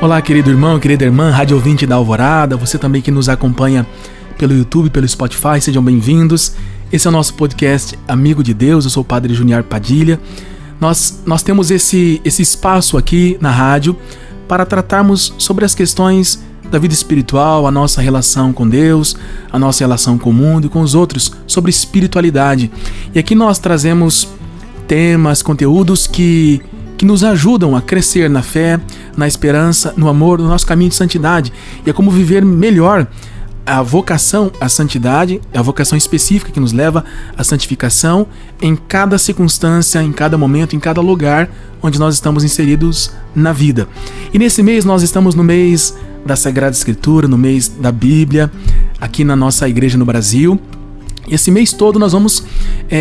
Olá, querido irmão, querida irmã, rádio ouvinte da Alvorada, você também que nos acompanha pelo YouTube, pelo Spotify, sejam bem-vindos. Esse é o nosso podcast Amigo de Deus, eu sou o Padre Junior Padilha. Nós temos esse espaço aqui na rádio para tratarmos sobre as questões da vida espiritual, a nossa relação com Deus, a nossa relação com o mundo e com os outros, sobre espiritualidade. E aqui nós trazemos temas, conteúdos que nos ajudam a crescer na fé, na esperança, no amor, no nosso caminho de santidade. E é como viver melhor a vocação à santidade, a vocação específica que nos leva à santificação em cada circunstância, em cada momento, em cada lugar onde nós estamos inseridos na vida. E nesse mês nós estamos no mês da Sagrada Escritura, no mês da Bíblia, aqui na nossa igreja no Brasil. E esse mês todo nós vamos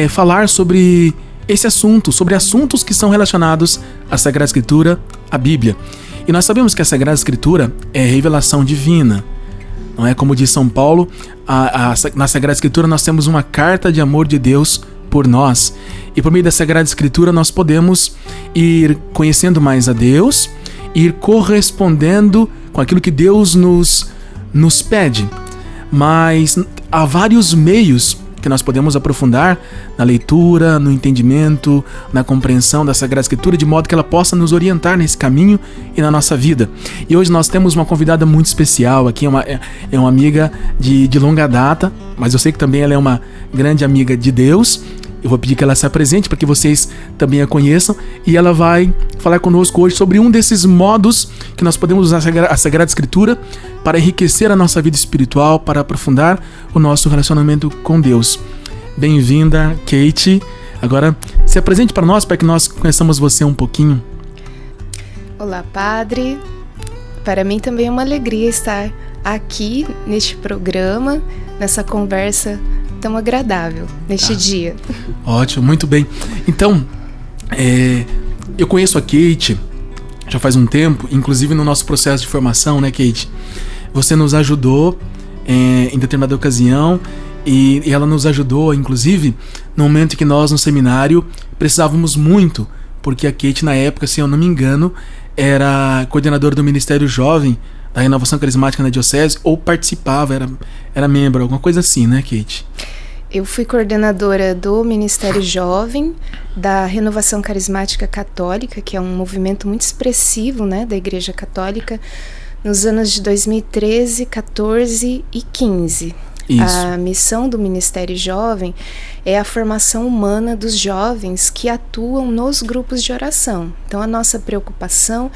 falar sobre esse assunto, sobre assuntos que são relacionados à Sagrada Escritura, à Bíblia. E nós sabemos que a Sagrada Escritura é revelação divina. Não é como diz São Paulo, na Sagrada Escritura nós temos uma carta de amor de Deus por nós. E por meio da Sagrada Escritura nós podemos ir conhecendo mais a Deus, ir correspondendo com aquilo que Deus nos pede. Mas há vários meios que nós podemos aprofundar na leitura, no entendimento, na compreensão da Sagrada Escritura, de modo que ela possa nos orientar nesse caminho e na nossa vida. E hoje nós temos uma convidada muito especial aqui, é uma amiga de longa data, mas eu sei que também ela é uma grande amiga de Deus. Eu vou pedir que ela se apresente para que vocês também a conheçam, e ela vai falar conosco hoje sobre um desses modos que nós podemos usar a Sagrada Escritura para enriquecer a nossa vida espiritual, para aprofundar o nosso relacionamento com Deus. Bem-vinda, Kate. Agora, se apresente para nós, para que nós conheçamos você um pouquinho. Olá, Padre. Para mim também é uma alegria estar aqui neste programa, nessa conversa tão agradável neste dia. Ótimo, muito bem. Então, eu conheço a Kate já faz um tempo, inclusive no nosso processo de formação, né, Kate? Você nos ajudou em determinada ocasião, e ela nos ajudou, inclusive, no momento em que nós, no seminário, precisávamos muito, porque a Kate, na época, se eu não me engano, era coordenadora do Ministério Jovem da Renovação Carismática na Diocese, ou participava, era membro, alguma coisa assim, né, Kate? Eu fui coordenadora do Ministério Jovem da Renovação Carismática Católica, que é um movimento muito expressivo, né, da Igreja Católica, nos anos de 2013, 14 e 15. Isso. A missão do Ministério Jovem é a formação humana dos jovens que atuam nos grupos de oração. Então, a nossa preocupação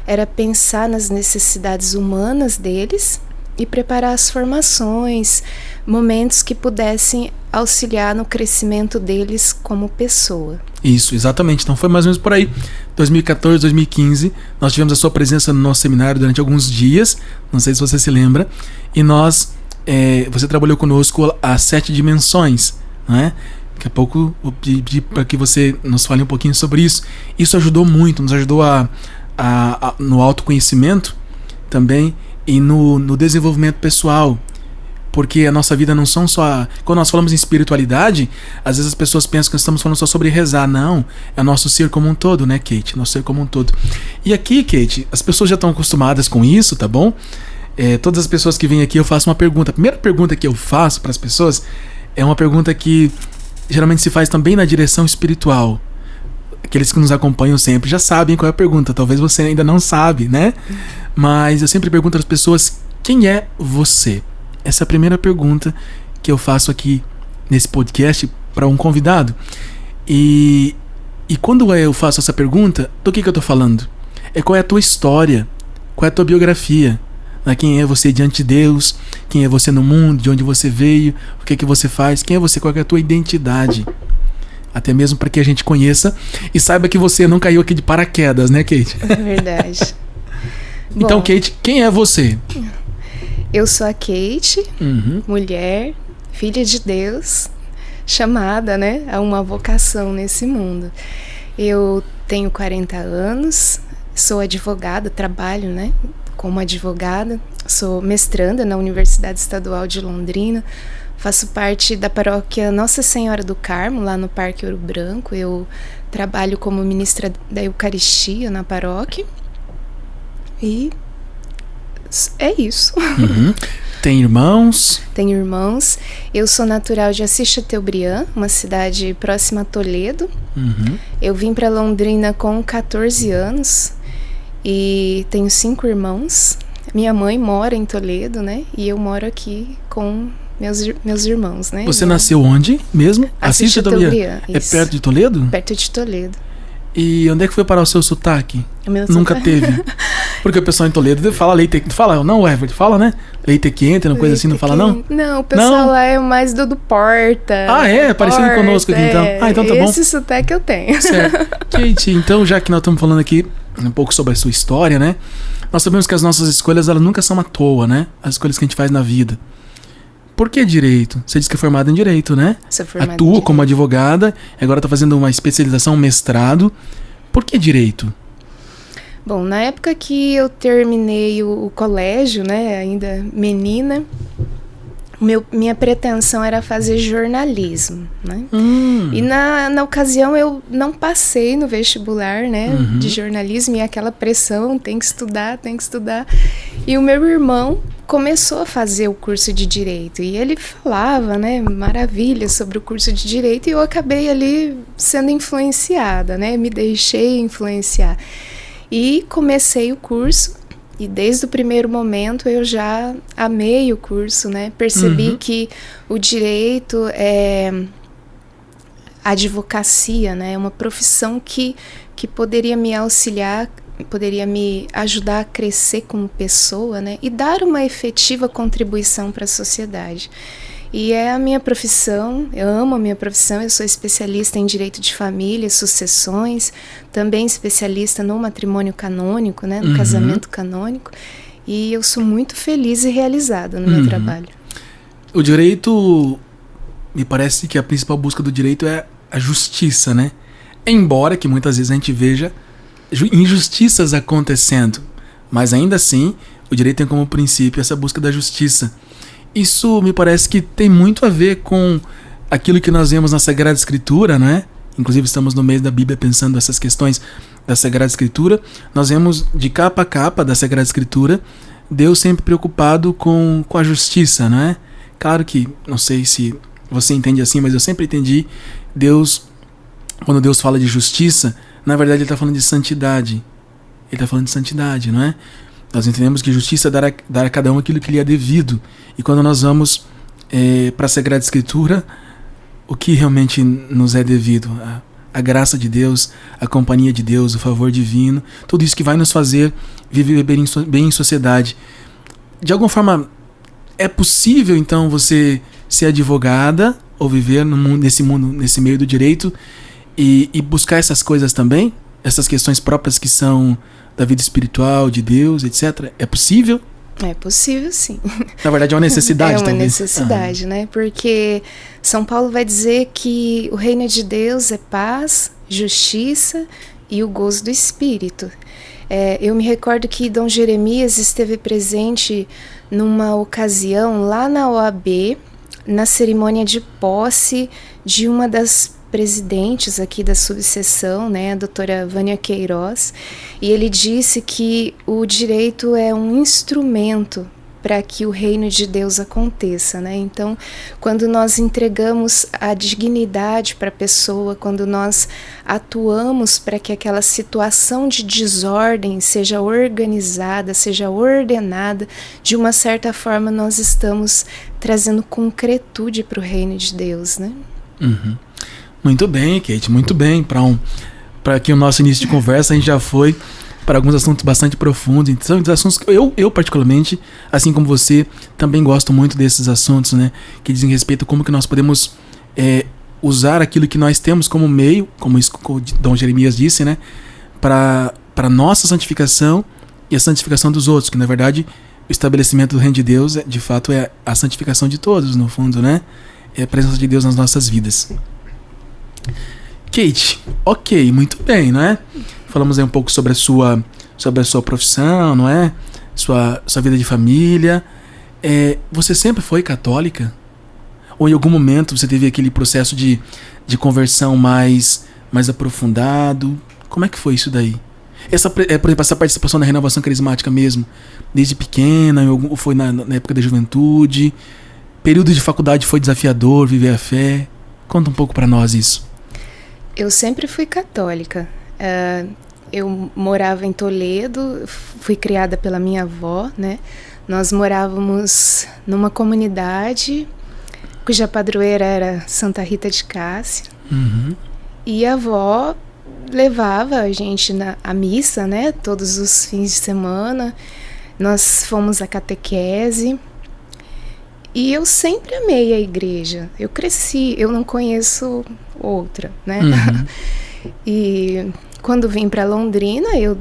era pensar nas necessidades humanas deles e preparar as formações, momentos que pudessem auxiliar no crescimento deles como pessoa. Isso, exatamente. Então foi mais ou menos por aí. 2014, 2015, nós tivemos a sua presença no nosso seminário durante alguns dias, não sei se você se lembra, e você trabalhou conosco as 7 dimensões, não é? Daqui a pouco vou pedir para que você nos fale um pouquinho sobre isso. Isso ajudou muito, nos ajudou no autoconhecimento também e no desenvolvimento pessoal, porque a nossa vida não são só... Quando nós falamos em espiritualidade, às vezes as pessoas pensam que nós estamos falando só sobre rezar. Não, é o nosso ser como um todo, né, Kate? Nosso ser como um todo. E aqui, Kate, as pessoas já estão acostumadas com isso, tá bom? Todas as pessoas que vêm aqui eu faço uma pergunta. A primeira pergunta que eu faço para as pessoas é uma pergunta que geralmente se faz também na direção espiritual. Aqueles que nos acompanham sempre já sabem qual é a pergunta. Talvez você ainda não sabe, né? Mas eu sempre pergunto às pessoas: quem é você? Essa é a primeira pergunta que eu faço aqui nesse podcast para um convidado. E quando eu faço essa pergunta, do que eu estou falando? Qual é a tua história? Qual é a tua biografia? Quem é você diante de Deus? Quem é você no mundo? De onde você veio? O que você faz? Quem é você? Qual é a tua identidade? Até mesmo para que a gente conheça e saiba que você não caiu aqui de paraquedas, né, Kate? É verdade. Então, bom, Kate, quem é você? Eu sou a Kate, mulher, filha de Deus, chamada, né, a uma vocação nesse mundo. Eu tenho 40 anos, sou advogada, trabalho, né, como advogada, sou mestranda na Universidade Estadual de Londrina, faço parte da paróquia Nossa Senhora do Carmo, lá no Parque Ouro Branco. Eu trabalho como ministra da Eucaristia na paróquia e É isso. Uhum. Tem irmãos? Tenho irmãos. Eu sou natural de Assis Chateaubriand, uma cidade próxima a Toledo. Uhum. Eu vim para Londrina com 14 anos e tenho 5 irmãos. Minha mãe mora em Toledo, né? E eu moro aqui com meus irmãos, né? Você nasceu onde mesmo? Assis Chateaubriand. É perto de Toledo? Perto de Toledo. E onde é que foi parar o seu sotaque? Nunca sotaque. teve. Porque o pessoal em Toledo fala leite quente. Fala, não, Everett, fala, né? Leite quente, uma coisa assim, não fala, não? Não, o pessoal lá é mais do Porta. Ah, é? Parecido conosco aqui, então. Ah, então tá bom. Esse sotaque eu tenho. Certo. Kate, então, já que nós estamos falando aqui um pouco sobre a sua história, né? Nós sabemos que as nossas escolhas, elas nunca são à toa, né? As escolhas que a gente faz na vida. Por que direito? Você disse que é formada em direito, né? Sou formada Atua como advogada, agora está fazendo uma especialização, um mestrado. Por que direito? Bom, na época que eu terminei o colégio, né, ainda menina, minha pretensão era fazer jornalismo, né? E na ocasião eu não passei no vestibular, né, de jornalismo, e aquela pressão, tem que estudar. E o meu irmão começou a fazer o curso de Direito, e ele falava, né, maravilhas sobre o curso de Direito, e eu acabei ali sendo influenciada, né, me deixei influenciar. E comecei o curso, e desde o primeiro momento eu já amei o curso, né? Percebi que o direito a advocacia, né? É uma profissão que poderia me auxiliar, poderia me ajudar a crescer como pessoa, né? E dar uma efetiva contribuição para a sociedade. E é a minha profissão, eu amo a minha profissão, eu sou especialista em direito de família, sucessões, também especialista no matrimônio canônico, né, no casamento canônico, e eu sou muito feliz e realizada no meu trabalho. O direito, me parece que a principal busca do direito é a justiça, né? Embora que muitas vezes a gente veja injustiças acontecendo, mas ainda assim o direito tem como princípio essa busca da justiça. Isso me parece que tem muito a ver com aquilo que nós vemos na Sagrada Escritura, não é? Inclusive estamos no mês da Bíblia pensando essas questões da Sagrada Escritura. Nós vemos de capa a capa da Sagrada Escritura Deus sempre preocupado com a justiça, não é? Claro que, não sei se você entende assim, mas eu sempre entendi Deus, quando Deus fala de justiça, na verdade ele está falando de santidade. Ele está falando de santidade, não é? Nós entendemos que justiça é dar a cada um aquilo que lhe é devido. E quando nós vamos para a Sagrada Escritura, o que realmente nos é devido? A graça de Deus, a companhia de Deus, o favor divino, tudo isso que vai nos fazer viver bem em sociedade. De alguma forma, é possível então você ser advogada ou viver nesse meio do direito e buscar essas coisas também? Essas questões próprias que são da vida espiritual, de Deus, etc. É possível? É possível, sim. Na verdade é uma necessidade, talvez. É uma necessidade, né? Porque São Paulo vai dizer que o reino de Deus é paz, justiça e o gozo do Espírito. Eu me recordo que Dom Jeremias esteve presente numa ocasião lá na OAB, na cerimônia de posse de uma das presidentes aqui da subseção, né, a doutora Vânia Queiroz, e ele disse que o direito é um instrumento para que o reino de Deus aconteça, né? Então, quando nós entregamos a dignidade para a pessoa, quando nós atuamos para que aquela situação de desordem seja organizada, seja ordenada, de uma certa forma nós estamos trazendo concretude para o reino de Deus, né? Muito bem, Kate, muito bem. Para que o nosso início de conversa a gente já foi para alguns assuntos bastante profundos. Então, assuntos que eu particularmente, assim como você, também gosto muito desses assuntos, né? Que dizem respeito a como que nós podemos usar aquilo que nós temos como meio, como o Dom Jeremias disse, né? Para nossa santificação e a santificação dos outros, que na verdade o estabelecimento do reino de Deus, de fato, é a santificação de todos, no fundo, né? É a presença de Deus nas nossas vidas. Kate, ok, muito bem, não é? Falamos aí um pouco sobre a sua profissão, não é? Sua vida de família. Você sempre foi católica? Ou em algum momento você teve aquele processo de conversão mais aprofundado? Como é que foi isso daí? Por exemplo, essa participação na renovação carismática mesmo, desde pequena, ou foi na época da juventude? Período de faculdade foi desafiador, viver a fé? Conta um pouco para nós isso. Eu sempre fui católica. Eu morava em Toledo, fui criada pela minha avó, né? Nós morávamos numa comunidade cuja padroeira era Santa Rita de Cássia. Uhum. E a avó levava a gente à missa, né? Todos os fins de semana. Nós fomos à catequese. E eu sempre amei a igreja. Eu cresci, eu não conheço outra, né? Uhum. E quando vim para Londrina, eu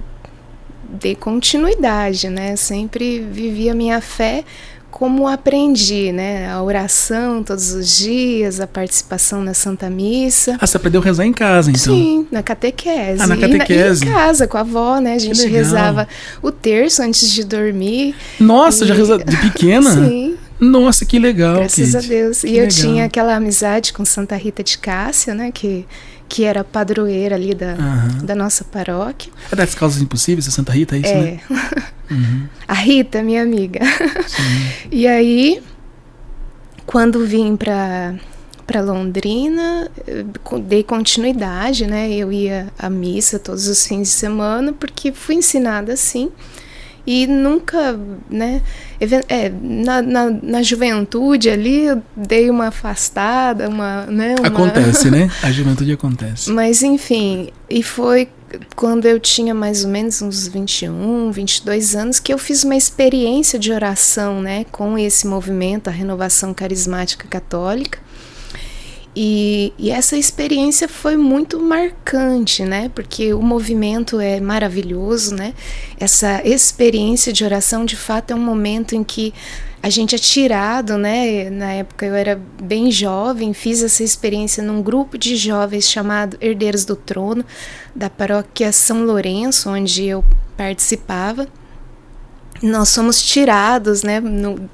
dei continuidade, né? Sempre vivi a minha fé como aprendi, né? A oração todos os dias, a participação na Santa Missa. Você aprendeu a rezar em casa, então? Sim, na catequese. Na catequese. E em casa, com a avó, né? A gente rezava o terço antes de dormir. Nossa, já rezava de pequena? Sim. Nossa, que legal, Graças Kate. a Deus. E eu tinha aquela amizade com Santa Rita de Cássia, né? Que era padroeira ali da nossa paróquia. É das Causas Impossíveis, a Santa Rita, é isso, né? Uhum. A Rita, minha amiga. Sim. E aí, quando vim para Londrina, dei continuidade, né? Eu ia à missa todos os fins de semana, porque fui ensinada assim. E nunca, né, na juventude ali eu dei uma afastada, Acontece, né? A juventude acontece. Mas enfim, e foi quando eu tinha mais ou menos uns 21, 22 anos que eu fiz uma experiência de oração, né, com esse movimento, a Renovação Carismática Católica. E essa experiência foi muito marcante, né? Porque o movimento é maravilhoso, né? Essa experiência de oração, de fato, é um momento em que a gente é tirado, né? Na época eu era bem jovem, fiz essa experiência num grupo de jovens chamado Herdeiros do Trono, da paróquia São Lourenço, onde eu participava. Nós somos tirados, né?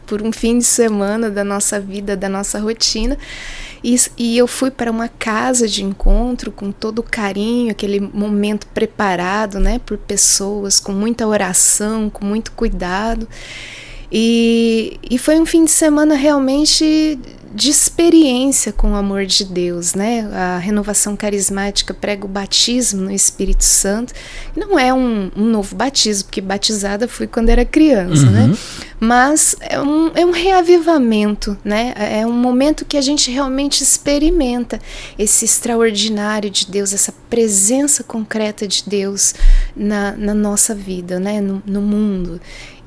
Por um fim de semana da nossa vida, da nossa rotina. E eu fui para uma casa de encontro com todo o carinho, aquele momento preparado, né, por pessoas, com muita oração, com muito cuidado. E foi um fim de semana realmente de experiência com o amor de Deus, né? A renovação carismática prega o batismo no Espírito Santo. Não é um novo batismo, porque batizada fui quando era criança, né? Mas é um reavivamento, né? É um momento que a gente realmente experimenta esse extraordinário de Deus, essa presença concreta de Deus na nossa vida, né? No mundo.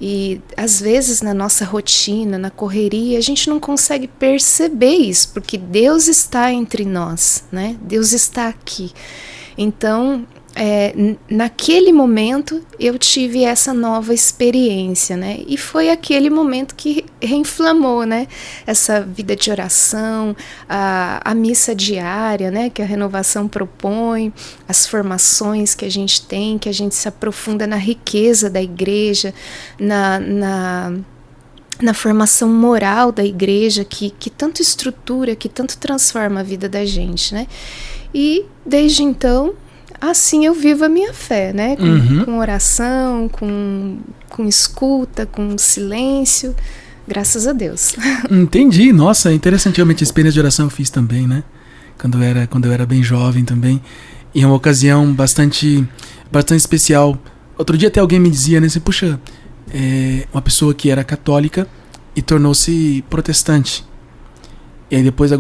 E às vezes na nossa rotina, na correria, a gente não consegue perceber isso, porque Deus está entre nós, né? Deus está aqui. Então, naquele momento eu tive essa nova experiência, né? E foi aquele momento que reinflamou, né? Essa vida de oração, a missa diária, né? Que a renovação propõe, as formações que a gente tem, que a gente se aprofunda na riqueza da igreja, na formação moral da igreja, que tanto estrutura, que tanto transforma a vida da gente, né? E desde então, assim eu vivo a minha fé, né? Com oração, com escuta, com silêncio, graças a Deus. Entendi, nossa, interessante. Realmente a experiência de oração eu fiz também, né? Quando eu era bem jovem também. E é uma ocasião bastante especial. Outro dia até alguém me dizia, né? Assim, puxa, uma pessoa que era católica e tornou-se protestante. E aí depois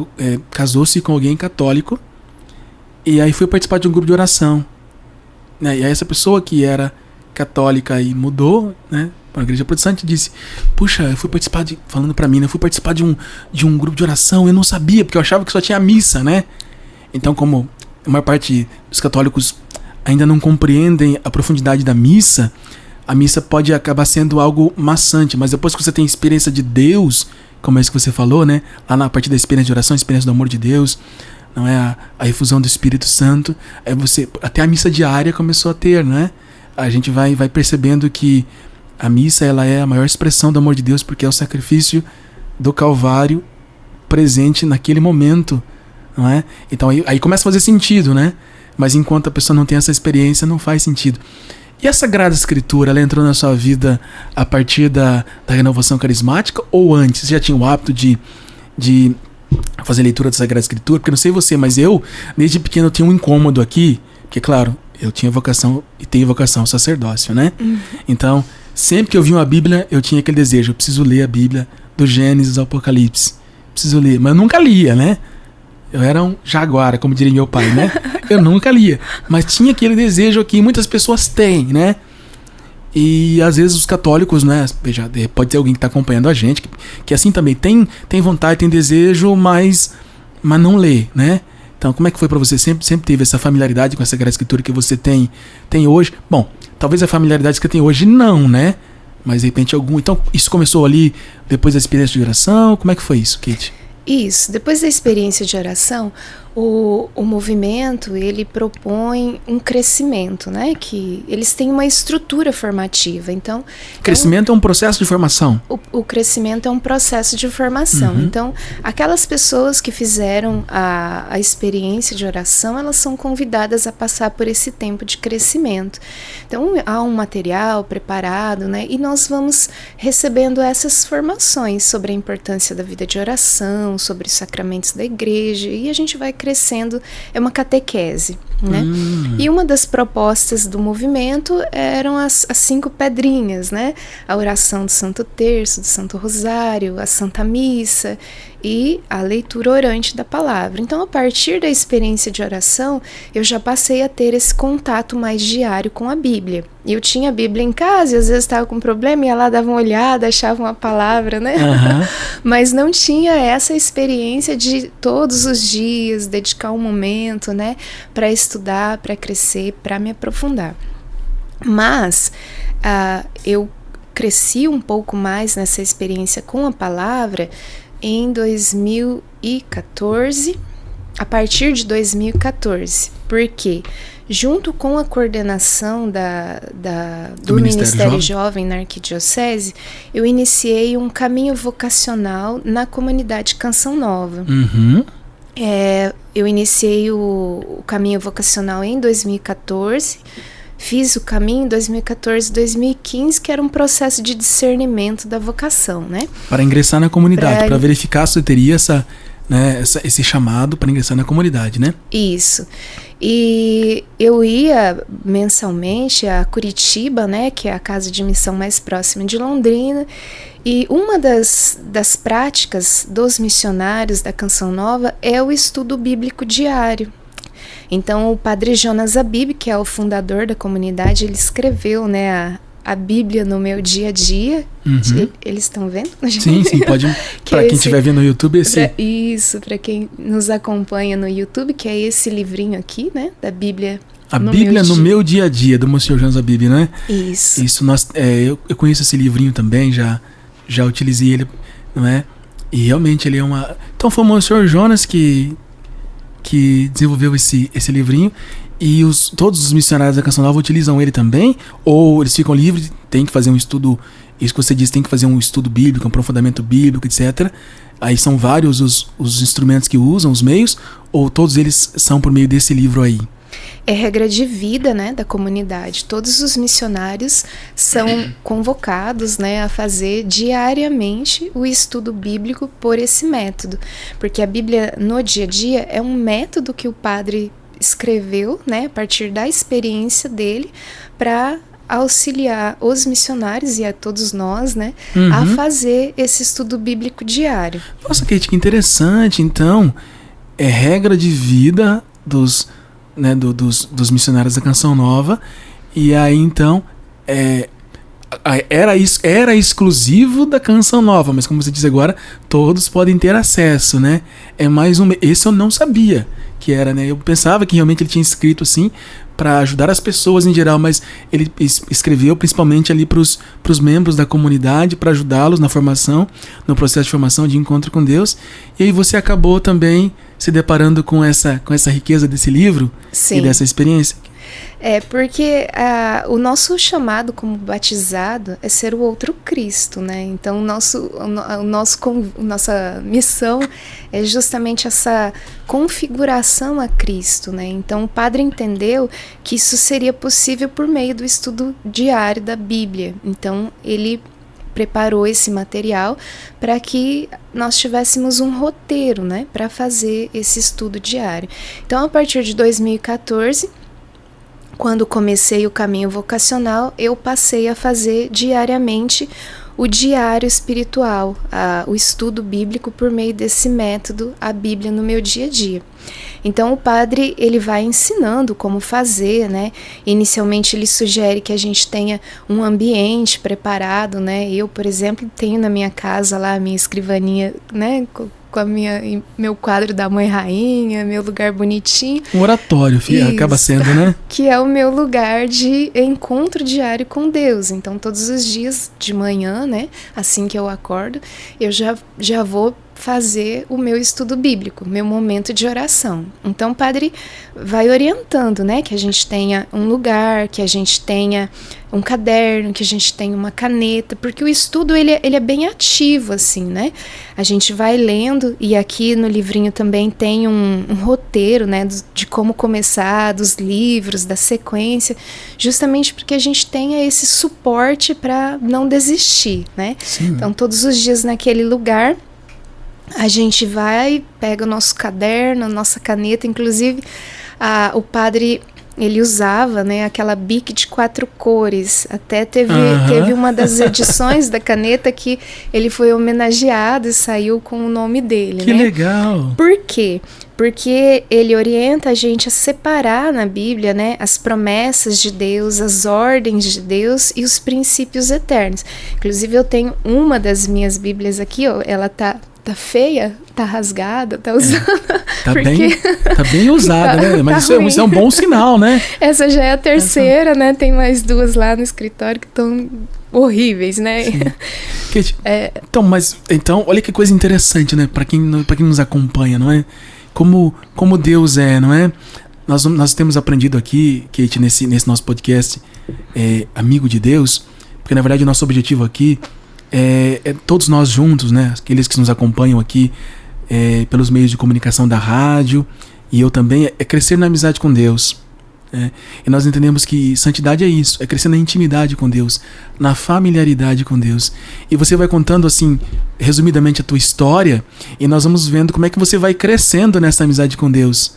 casou-se com alguém católico. E aí fui participar de um grupo de oração, né? E aí essa pessoa que era católica e mudou, né, para a igreja protestante, disse: puxa, eu fui participar falando para mim, né, eu fui participar de um grupo de oração, eu não sabia, porque eu achava que só tinha missa, né? Então, como a maior parte dos católicos ainda não compreendem a profundidade da missa, a missa pode acabar sendo algo maçante, mas depois que você tem experiência de Deus, como é isso que você falou, né, lá na parte da experiência de oração, experiência do amor de Deus, não é a efusão do Espírito Santo, até a missa diária começou a ter, né? A gente vai percebendo que a missa, ela é a maior expressão do amor de Deus, porque é o sacrifício do Calvário presente naquele momento, não é? Então aí começa a fazer sentido, né? Mas enquanto a pessoa não tem essa experiência, não faz sentido. E a Sagrada Escritura, ela entrou na sua vida a partir da renovação carismática ou antes? Você já tinha o hábito de fazer leitura da Sagrada Escritura? Porque não sei você, mas eu, desde pequeno, eu tinha um incômodo aqui, porque, claro, eu tinha vocação e tenho vocação ao sacerdócio, né? Então, sempre que eu vi uma Bíblia, eu tinha aquele desejo, eu preciso ler a Bíblia do Gênesis ao Apocalipse. Preciso ler, mas eu nunca lia, né? Eu era um jaguara, como diria meu pai, né? Eu nunca lia, mas tinha aquele desejo que muitas pessoas têm, né? E às vezes os católicos, né? Veja, pode ter alguém que está acompanhando a gente, que assim também tem vontade, tem desejo, mas não lê, né? Então, como é que foi para você? Sempre teve essa familiaridade com essa Sagrada Escritura que você tem hoje? Bom, talvez a familiaridade que você tem hoje não, né? Mas de repente algum... Então, isso começou ali depois da experiência de oração? Como é que foi isso, Kate? Isso, depois da experiência de oração, o movimento, ele propõe um crescimento, né? Que eles têm uma estrutura formativa, então... Crescimento é um processo de formação? O crescimento é um processo de formação. Então, aquelas pessoas que fizeram a experiência de oração, elas são convidadas a passar por esse tempo de crescimento. Então, há um material preparado, né? E nós vamos recebendo essas formações sobre a importância da vida de oração, sobre os sacramentos da igreja, e a gente vai crescendo, é uma catequese, né? E uma das propostas do movimento eram as 5 pedrinhas, né? A oração do Santo Terço, do Santo Rosário, a Santa Missa e a leitura orante da palavra. Então, a partir da experiência de oração, eu já passei a ter esse contato mais diário com a Bíblia. E eu tinha a Bíblia em casa e às vezes estava com um problema, ia lá, dava uma olhada, achava uma palavra, né? Mas não tinha essa experiência de todos os dias dedicar um momento, né? Para estudar, para crescer, para me aprofundar. Mas eu cresci um pouco mais nessa experiência com a palavra em 2014, a partir de 2014, porque junto com a coordenação do Ministério Jovem na Arquidiocese, eu iniciei um caminho vocacional na comunidade Canção Nova. Eu iniciei o caminho vocacional em 2014, fiz o caminho em 2014, 2015, que era um processo de discernimento da vocação, né? Para ingressar na comunidade, para verificar se teria esse chamado para ingressar na comunidade, né? Isso. E eu ia mensalmente a Curitiba, né, que é a casa de missão mais próxima de Londrina, e uma das práticas dos missionários da Canção Nova é o estudo bíblico diário. Então, o padre Jonas Abib, que é o fundador da comunidade, ele escreveu, né, a Bíblia no meu dia a dia. Eles estão vendo? Sim, pode. Para quem estiver vendo no YouTube, para quem nos acompanha no YouTube, que é esse livrinho aqui, né, da Bíblia. A Bíblia no meu dia a dia, do Monsenhor Jonas Abib, né? Isso. Eu conheço esse livrinho também, já utilizei ele, não é? E realmente ele é uma... Então foi o Monsenhor Jonas que desenvolveu esse livrinho, e todos os missionários da Canção Nova utilizam ele também, ou eles ficam livres, tem que fazer um estudo, isso que você disse, tem que fazer um estudo bíblico, um aprofundamento bíblico, etc. Aí são vários os instrumentos que usam, os meios, ou todos eles são por meio desse livro aí? É regra de vida, né, da comunidade. Todos os missionários são convocados, né, a fazer diariamente o estudo bíblico por esse método. Porque a Bíblia no dia a dia é um método que o padre escreveu, né, a partir da experiência dele, para auxiliar os missionários e a todos nós, né, a fazer esse estudo bíblico diário. Nossa, Kate, que interessante. Então, é regra de vida dos missionários da Canção Nova, e aí então era exclusivo da Canção Nova, mas como você diz agora, todos podem ter acesso, né? É mais esse eu não sabia que era, né? Eu pensava que realmente ele tinha escrito assim para ajudar as pessoas em geral, mas ele escreveu principalmente ali para os membros da comunidade, para ajudá-los na formação, no processo de formação, de encontro com Deus. E aí você acabou também se deparando com essa riqueza desse livro. Sim. E dessa experiência. Porque o nosso chamado como batizado é ser o outro Cristo, né? Então, nossa missão é justamente essa configuração a Cristo, né? Então, o padre entendeu que isso seria possível por meio do estudo diário da Bíblia. Então, ele preparou esse material para que nós tivéssemos um roteiro, né, para fazer esse estudo diário. Então, a partir de 2014, quando comecei o caminho vocacional, eu passei a fazer diariamente o diário espiritual, o estudo bíblico por meio desse método, a Bíblia no meu dia a dia. Então o padre, ele vai ensinando como fazer, né? Inicialmente ele sugere que a gente tenha um ambiente preparado, né? Eu, por exemplo, tenho na minha casa lá a minha escrivaninha, né? Com meu quadro da Mãe Rainha, meu lugar bonitinho. Um oratório, filha, acaba sendo, né? Que é o meu lugar de encontro diário com Deus. Então, todos os dias de manhã, né? Assim que eu acordo, eu já vou fazer o meu estudo bíblico, meu momento de oração. Então o padre vai orientando, né, que a gente tenha um lugar, que a gente tenha um caderno, que a gente tenha uma caneta, porque o estudo ele é bem ativo, assim, né? A gente vai lendo, e aqui no livrinho também tem um roteiro, né, de como começar, dos livros, da sequência, justamente porque a gente tenha esse suporte para não desistir, né? Sim. Então todos os dias naquele lugar a gente vai, pega o nosso caderno, a nossa caneta, inclusive o padre, ele usava, né, aquela Bic de 4 cores, até teve uma das edições da caneta que ele foi homenageado e saiu com o nome dele, que né? Legal! Por quê? Porque ele orienta a gente a separar na Bíblia, né, as promessas de Deus, as ordens de Deus e os princípios eternos. Inclusive eu tenho uma das minhas Bíblias aqui, ó, ela tá feia, tá rasgada, tá usando. Tá bem usada, né? Mas isso é um bom sinal, né? Essa já é a terceira, né? Tem mais 2 lá no escritório que estão horríveis, né? Kate, então, olha que coisa interessante, né? Para quem nos acompanha, não é? Como Deus é, não é? Nós temos aprendido aqui, Kate, nesse nosso podcast, Amigo de Deus, porque na verdade o nosso objetivo aqui todos nós juntos, né? Aqueles que nos acompanham aqui pelos meios de comunicação da rádio, e eu também, crescer na amizade com Deus. E nós entendemos que santidade é isso, é crescer na intimidade com Deus, na familiaridade com Deus. E você vai contando assim, resumidamente, a tua história, e nós vamos vendo como é que você vai crescendo nessa amizade com Deus.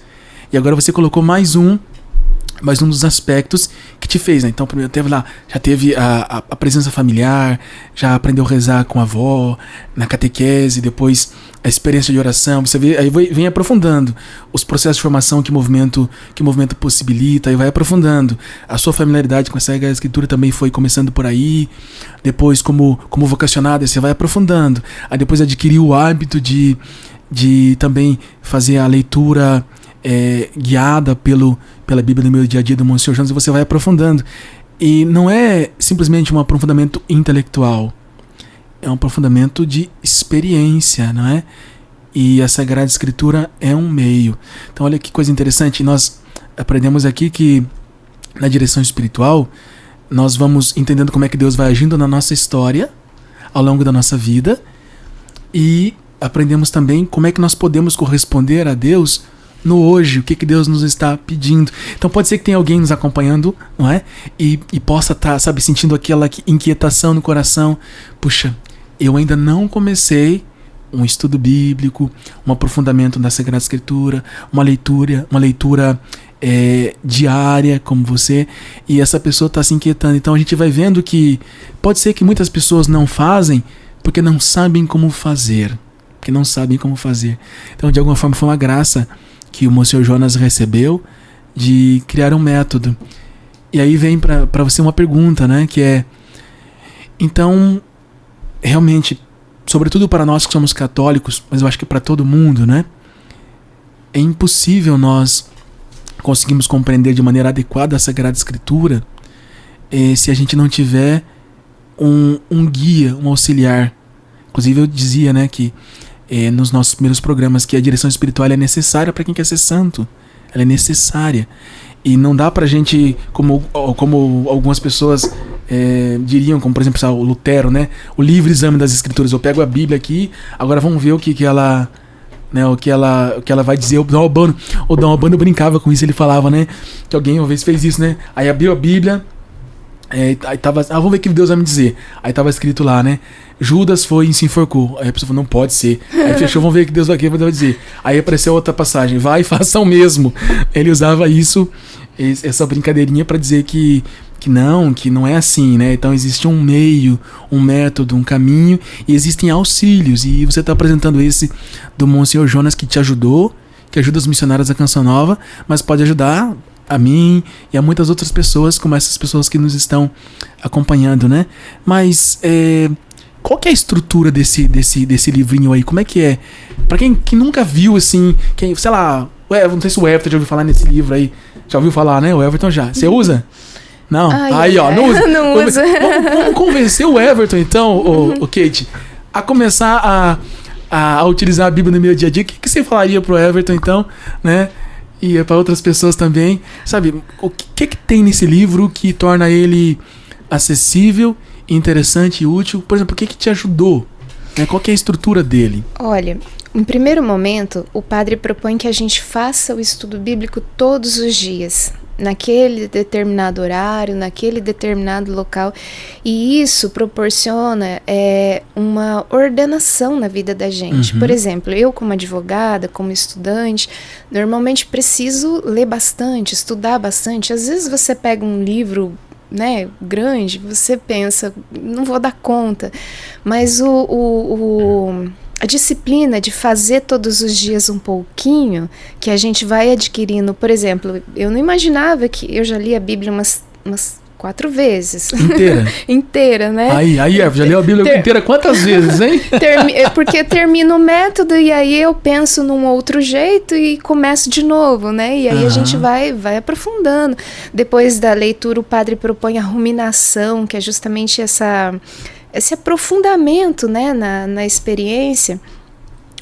E agora você colocou mais um dos aspectos que te fez, né? Então, primeiro já teve a presença familiar, já aprendeu a rezar com a avó, na catequese, depois a experiência de oração. Você vê, aí vem aprofundando os processos de formação que o movimento possibilita, e vai aprofundando. A sua familiaridade com a Sagrada Escritura também foi começando por aí. Depois, como vocacionada, você vai aprofundando. Aí depois adquiriu o hábito de também fazer a leitura guiada pela Bíblia no meu dia a dia do Monsenhor Jonas, e você vai aprofundando. E não é simplesmente um aprofundamento intelectual, é um aprofundamento de experiência, não é? E a Sagrada Escritura é um meio. Então olha que coisa interessante, nós aprendemos aqui que na direção espiritual nós vamos entendendo como é que Deus vai agindo na nossa história ao longo da nossa vida, e aprendemos também como é que nós podemos corresponder a Deus no hoje, o que Deus nos está pedindo. Então pode ser que tenha alguém nos acompanhando, não é? E possa estar, sentindo aquela inquietação no coração. Puxa, eu ainda não comecei um estudo bíblico, um aprofundamento da Sagrada Escritura, uma leitura diária, como você, e essa pessoa está se inquietando. Então a gente vai vendo que pode ser que muitas pessoas não fazem porque não sabem como fazer. Então de alguma forma foi uma graça que o Monsenhor Jonas recebeu de criar um método. E aí vem para você uma pergunta, né? Que é, então, realmente, sobretudo para nós que somos católicos, mas eu acho que para todo mundo, né? É impossível nós conseguirmos compreender de maneira adequada a Sagrada Escritura se a gente não tiver um guia, um auxiliar. Inclusive eu dizia, né, que nos nossos primeiros programas que a direção espiritual é necessária para quem quer ser santo. Ela é necessária. E não dá pra gente, como algumas pessoas diriam, como por exemplo o Lutero, né? O livre exame das escrituras. Eu pego a Bíblia aqui, agora vamos ver o que ela... Né, o que ela vai dizer. O Dom Albano brincava com isso, ele falava, né, que alguém uma vez fez isso, né, aí abriu a Bíblia, aí tava, vamos ver o que Deus vai me dizer, aí tava escrito lá, né, Judas foi e se enforcou, aí a pessoa falou, não pode ser, aí fechou, vamos ver o que Deus vai dizer, aí apareceu outra passagem, vai e faça o mesmo. Ele usava isso, essa brincadeirinha para dizer que não é assim, né? Então existe um meio, um método, um caminho, e existem auxílios, e você está apresentando esse do Monsenhor Jonas, que te ajudou, que ajuda os missionários da Canção Nova, mas pode ajudar a mim e a muitas outras pessoas, como essas pessoas que nos estão acompanhando, né? Mas qual que é a estrutura desse livrinho aí? Como é que é? Pra quem nunca viu, assim, sei lá, não sei se o Everton já ouviu falar nesse livro aí. Já ouviu falar, né? O Everton já. Você usa? Não? Aí, ó, não usa. Não usa. Vamos convencer o Everton, então, o Kate, a começar a utilizar a Bíblia no meu dia a dia. O que você falaria pro Everton, então, né? E para outras pessoas também. Sabe, o que tem nesse livro que torna ele acessível, interessante e útil? Por exemplo, o que te ajudou? Né? Qual que é a estrutura dele? Olha, em primeiro momento, o padre propõe que a gente faça o estudo bíblico todos os dias, naquele determinado horário, naquele determinado local, e isso proporciona uma ordenação na vida da gente. Por exemplo, eu como advogada, como estudante, normalmente preciso ler bastante, estudar bastante. Às vezes você pega um livro, né, grande, você pensa, não vou dar conta, mas a disciplina de fazer todos os dias um pouquinho, que a gente vai adquirindo. Por exemplo, eu não imaginava que eu já li a Bíblia umas 4 vezes. Inteira? Inteira, né? Aí, já leu a Bíblia inteira quantas vezes, hein? Porque termina o método e aí eu penso num outro jeito e começo de novo, né? E aí a gente vai aprofundando. Depois da leitura, o padre propõe a ruminação, que é justamente esse aprofundamento, né, na experiência.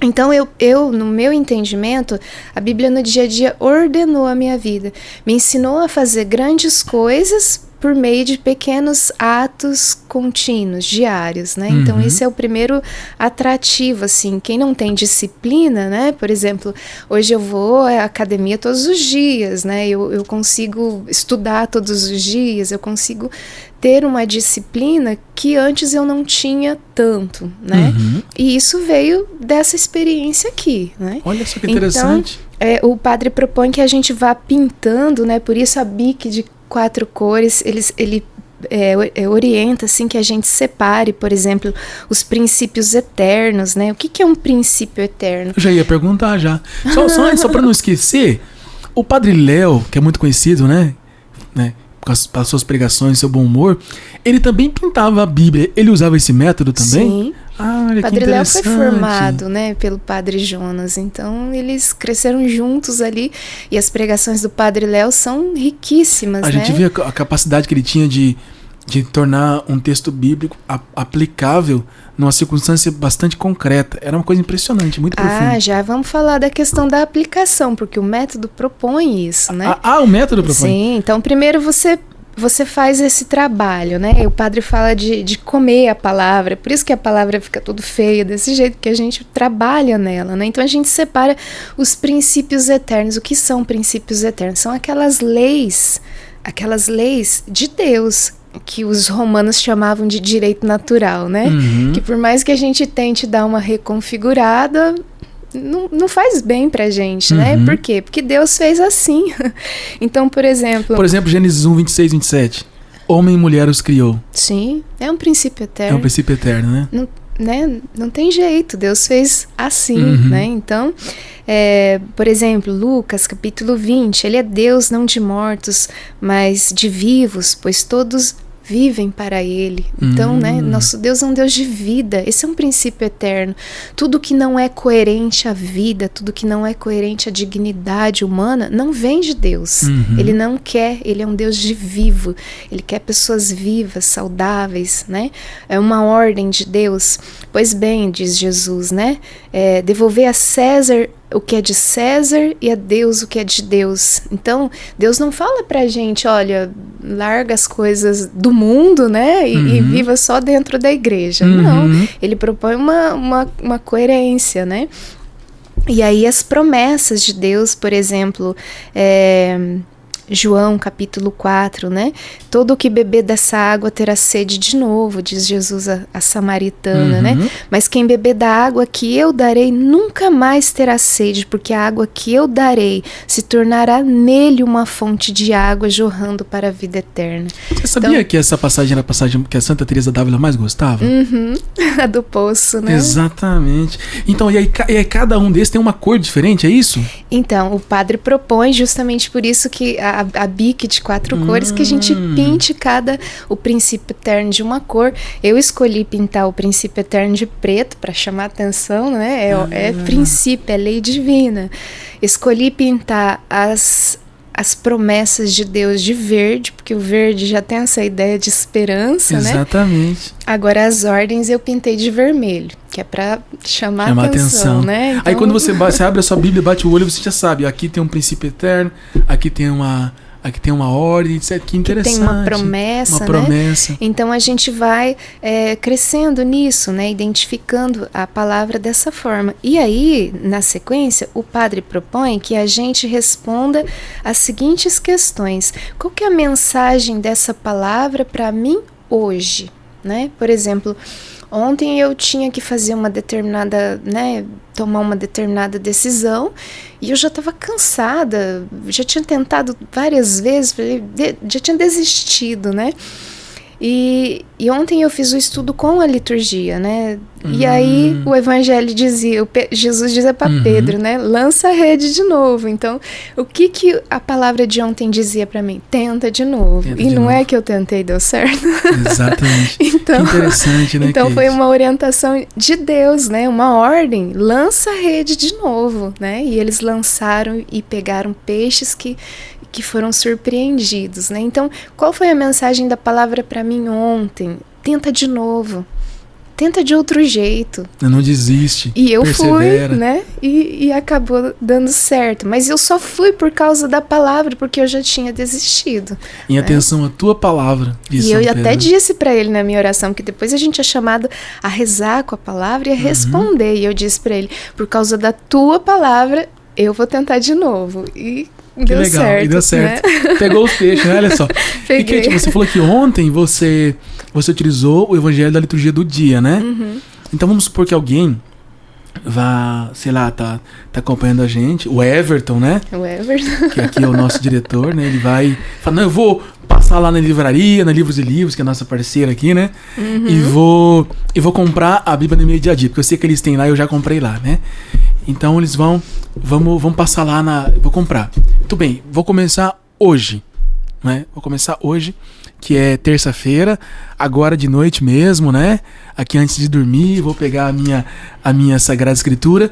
Então, eu, no meu entendimento, a Bíblia no dia a dia ordenou a minha vida. Me ensinou a fazer grandes coisas por meio de pequenos atos contínuos, diários, né? Então, esse é o primeiro atrativo, assim. Quem não tem disciplina, né? Por exemplo, hoje eu vou à academia todos os dias, né? Eu consigo estudar todos os dias, eu consigo ter uma disciplina que antes eu não tinha tanto, né? E isso veio dessa experiência aqui, né? Olha só que interessante. Então, o padre propõe que a gente vá pintando, né? Por isso a BIC de 4 cores, ele orienta assim que a gente separe, por exemplo, os princípios eternos, né? O que é um princípio eterno? Eu já ia perguntar já. Só para não esquecer, o Padre Léo, que é muito conhecido, né? Pelas suas pregações, seu bom humor, ele também pintava a Bíblia. Ele usava esse método também? Sim. Olha, o Padre Léo foi formado, né, pelo Padre Jonas, então eles cresceram juntos ali, e as pregações do Padre Léo são riquíssimas, A gente vê a capacidade que ele tinha de tornar um texto bíblico aplicável numa circunstância bastante concreta. Era uma coisa impressionante, muito profunda. Já vamos falar da questão da aplicação, porque o método propõe isso, né? O método propõe. Sim, então primeiro você faz esse trabalho, né? E o padre fala de comer a palavra, por isso que a palavra fica tudo feia desse jeito, que a gente trabalha nela, né? Então a gente separa os princípios eternos. O que são princípios eternos? São aquelas leis de Deus, que os romanos chamavam de direito natural, né? Que por mais que a gente tente dar uma reconfigurada, não faz bem pra gente, né? Por quê? Porque Deus fez assim. Então, por exemplo, Gênesis 1, 26, 27. Homem e mulher os criou. Sim, é um princípio eterno. É um princípio eterno, né? Não tem jeito, Deus fez assim, né? Então, por exemplo, Lucas, capítulo 20, ele é Deus não de mortos, mas de vivos, pois todos vivem para ele. Então, né, nosso Deus é um Deus de vida. Esse é um princípio eterno. Tudo que não é coerente à vida, tudo que não é coerente à dignidade humana, não vem de Deus. Ele não quer, ele é um Deus de vivo. Ele quer pessoas vivas, saudáveis, né? É uma ordem de Deus. Pois bem, diz Jesus, né? Devolver a César o que é de César e a Deus o que é de Deus. Então, Deus não fala pra gente, olha, larga as coisas do mundo, né, e viva só dentro da igreja. Não, ele propõe uma coerência, né? E aí as promessas de Deus, por exemplo, João capítulo 4, né? Todo o que beber dessa água terá sede de novo, diz Jesus a samaritana, né? Mas quem beber da água que eu darei nunca mais terá sede, porque a água que eu darei se tornará nele uma fonte de água jorrando para a vida eterna. Você sabia que essa passagem era a passagem que a Santa Teresa d'Ávila mais gostava? A do poço, né? Exatamente. Então, e aí cada um desses tem uma cor diferente, é isso? Então, o padre propõe justamente por isso que a bique de 4 cores, que a gente pinte o princípio eterno de uma cor. Eu escolhi pintar o princípio eterno de preto para chamar atenção, né? É princípio, é lei divina. Escolhi pintar as promessas de Deus de verde, porque o verde já tem essa ideia de esperança, né? Exatamente. Agora as ordens eu pintei de vermelho, que é para chamar atenção, né? Então... Aí quando você abre a sua Bíblia, bate o olho, você já sabe, aqui tem um princípio eterno, aqui tem uma ordem, etc. Que interessante. Tem uma promessa, uma promessa. Né? Então a gente vai crescendo nisso, né? Identificando a palavra dessa forma. E aí, na sequência, o padre propõe que a gente responda as seguintes questões. Qual que é a mensagem dessa palavra para mim hoje? Né? Por exemplo, ontem eu tinha que fazer uma determinada, né, tomar uma determinada decisão e eu já estava cansada, já tinha tentado várias vezes, já tinha desistido, né? E ontem eu fiz o estudo com a liturgia, né? E aí o evangelho dizia, Jesus dizia para Pedro, né? Lança a rede de novo. Então, o que a palavra de ontem dizia para mim? Tenta de novo. E não é que eu tentei e deu certo. Exatamente. Então, que interessante, né? Então foi uma orientação de Deus, né? Uma ordem. Lança a rede de novo, né? E eles lançaram e pegaram peixes que foram surpreendidos, né? Então, qual foi a mensagem da palavra para mim ontem? Tenta de novo. Tenta de outro jeito. Não desiste. E eu persevera. fui, né? E acabou dando certo. Mas eu só fui por causa da palavra, porque eu já tinha desistido. Em atenção à tua palavra. E eu até disse para ele na minha oração, que depois a gente é chamado a rezar com a palavra e a responder. E eu disse para ele, por causa da tua palavra, eu vou tentar de novo. E deu legal, certo. E deu certo. Né? Pegou os peixes, né? Olha só. Peguei. E Kate, você falou que ontem você utilizou o evangelho da liturgia do dia, né? Então vamos supor que alguém sei lá, tá acompanhando a gente, o Everton, né? O Everton. Que aqui é o nosso diretor, né? Ele vai falar, não, eu vou passar lá na livraria, na Livros e Livros, que é a nossa parceira aqui, né? E vou comprar a Bíblia no meio dia a dia, porque eu sei que eles têm lá, eu já comprei lá, né? Então eles vamos passar lá vou comprar. Muito bem, vou começar hoje, né? Vou começar hoje, que é terça-feira, agora de noite mesmo, né? Aqui antes de dormir, vou pegar a minha Sagrada Escritura.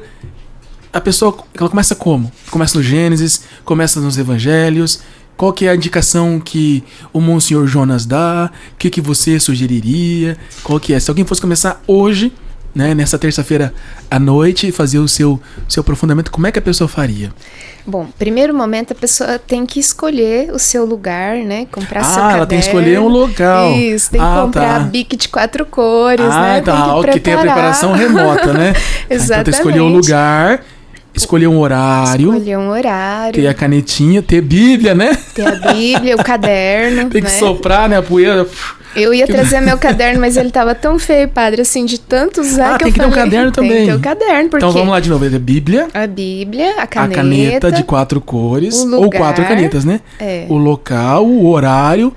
A pessoa, ela começa como? Começa no Gênesis, começa nos Evangelhos. Qual que é a indicação que o Monsenhor Jonas dá? O que você sugeriria? Qual que é? Se alguém fosse começar hoje, né, nessa terça-feira à noite, fazer o seu aprofundamento, como é que a pessoa faria? Bom, primeiro momento a pessoa tem que escolher o seu lugar, né? Comprar seu caderno. Ela tem que escolher um local. Isso, tem que comprar a bique de 4 cores, né? Tá. Que tem a preparação remota, né? Exatamente. Então tem que escolher um lugar, escolher um horário. Ter a canetinha, ter Bíblia, né? Ter a Bíblia, o caderno. Tem que soprar, né? A poeira. Eu ia trazer meu caderno, mas ele tava tão feio, padre, assim, de tanto usar que eu falei... tem que ter um caderno também. Tem que ter um caderno, porque... Então vamos lá de novo, a Bíblia, a caneta de 4 cores, o lugar, ou 4 canetas, né? O local, o horário...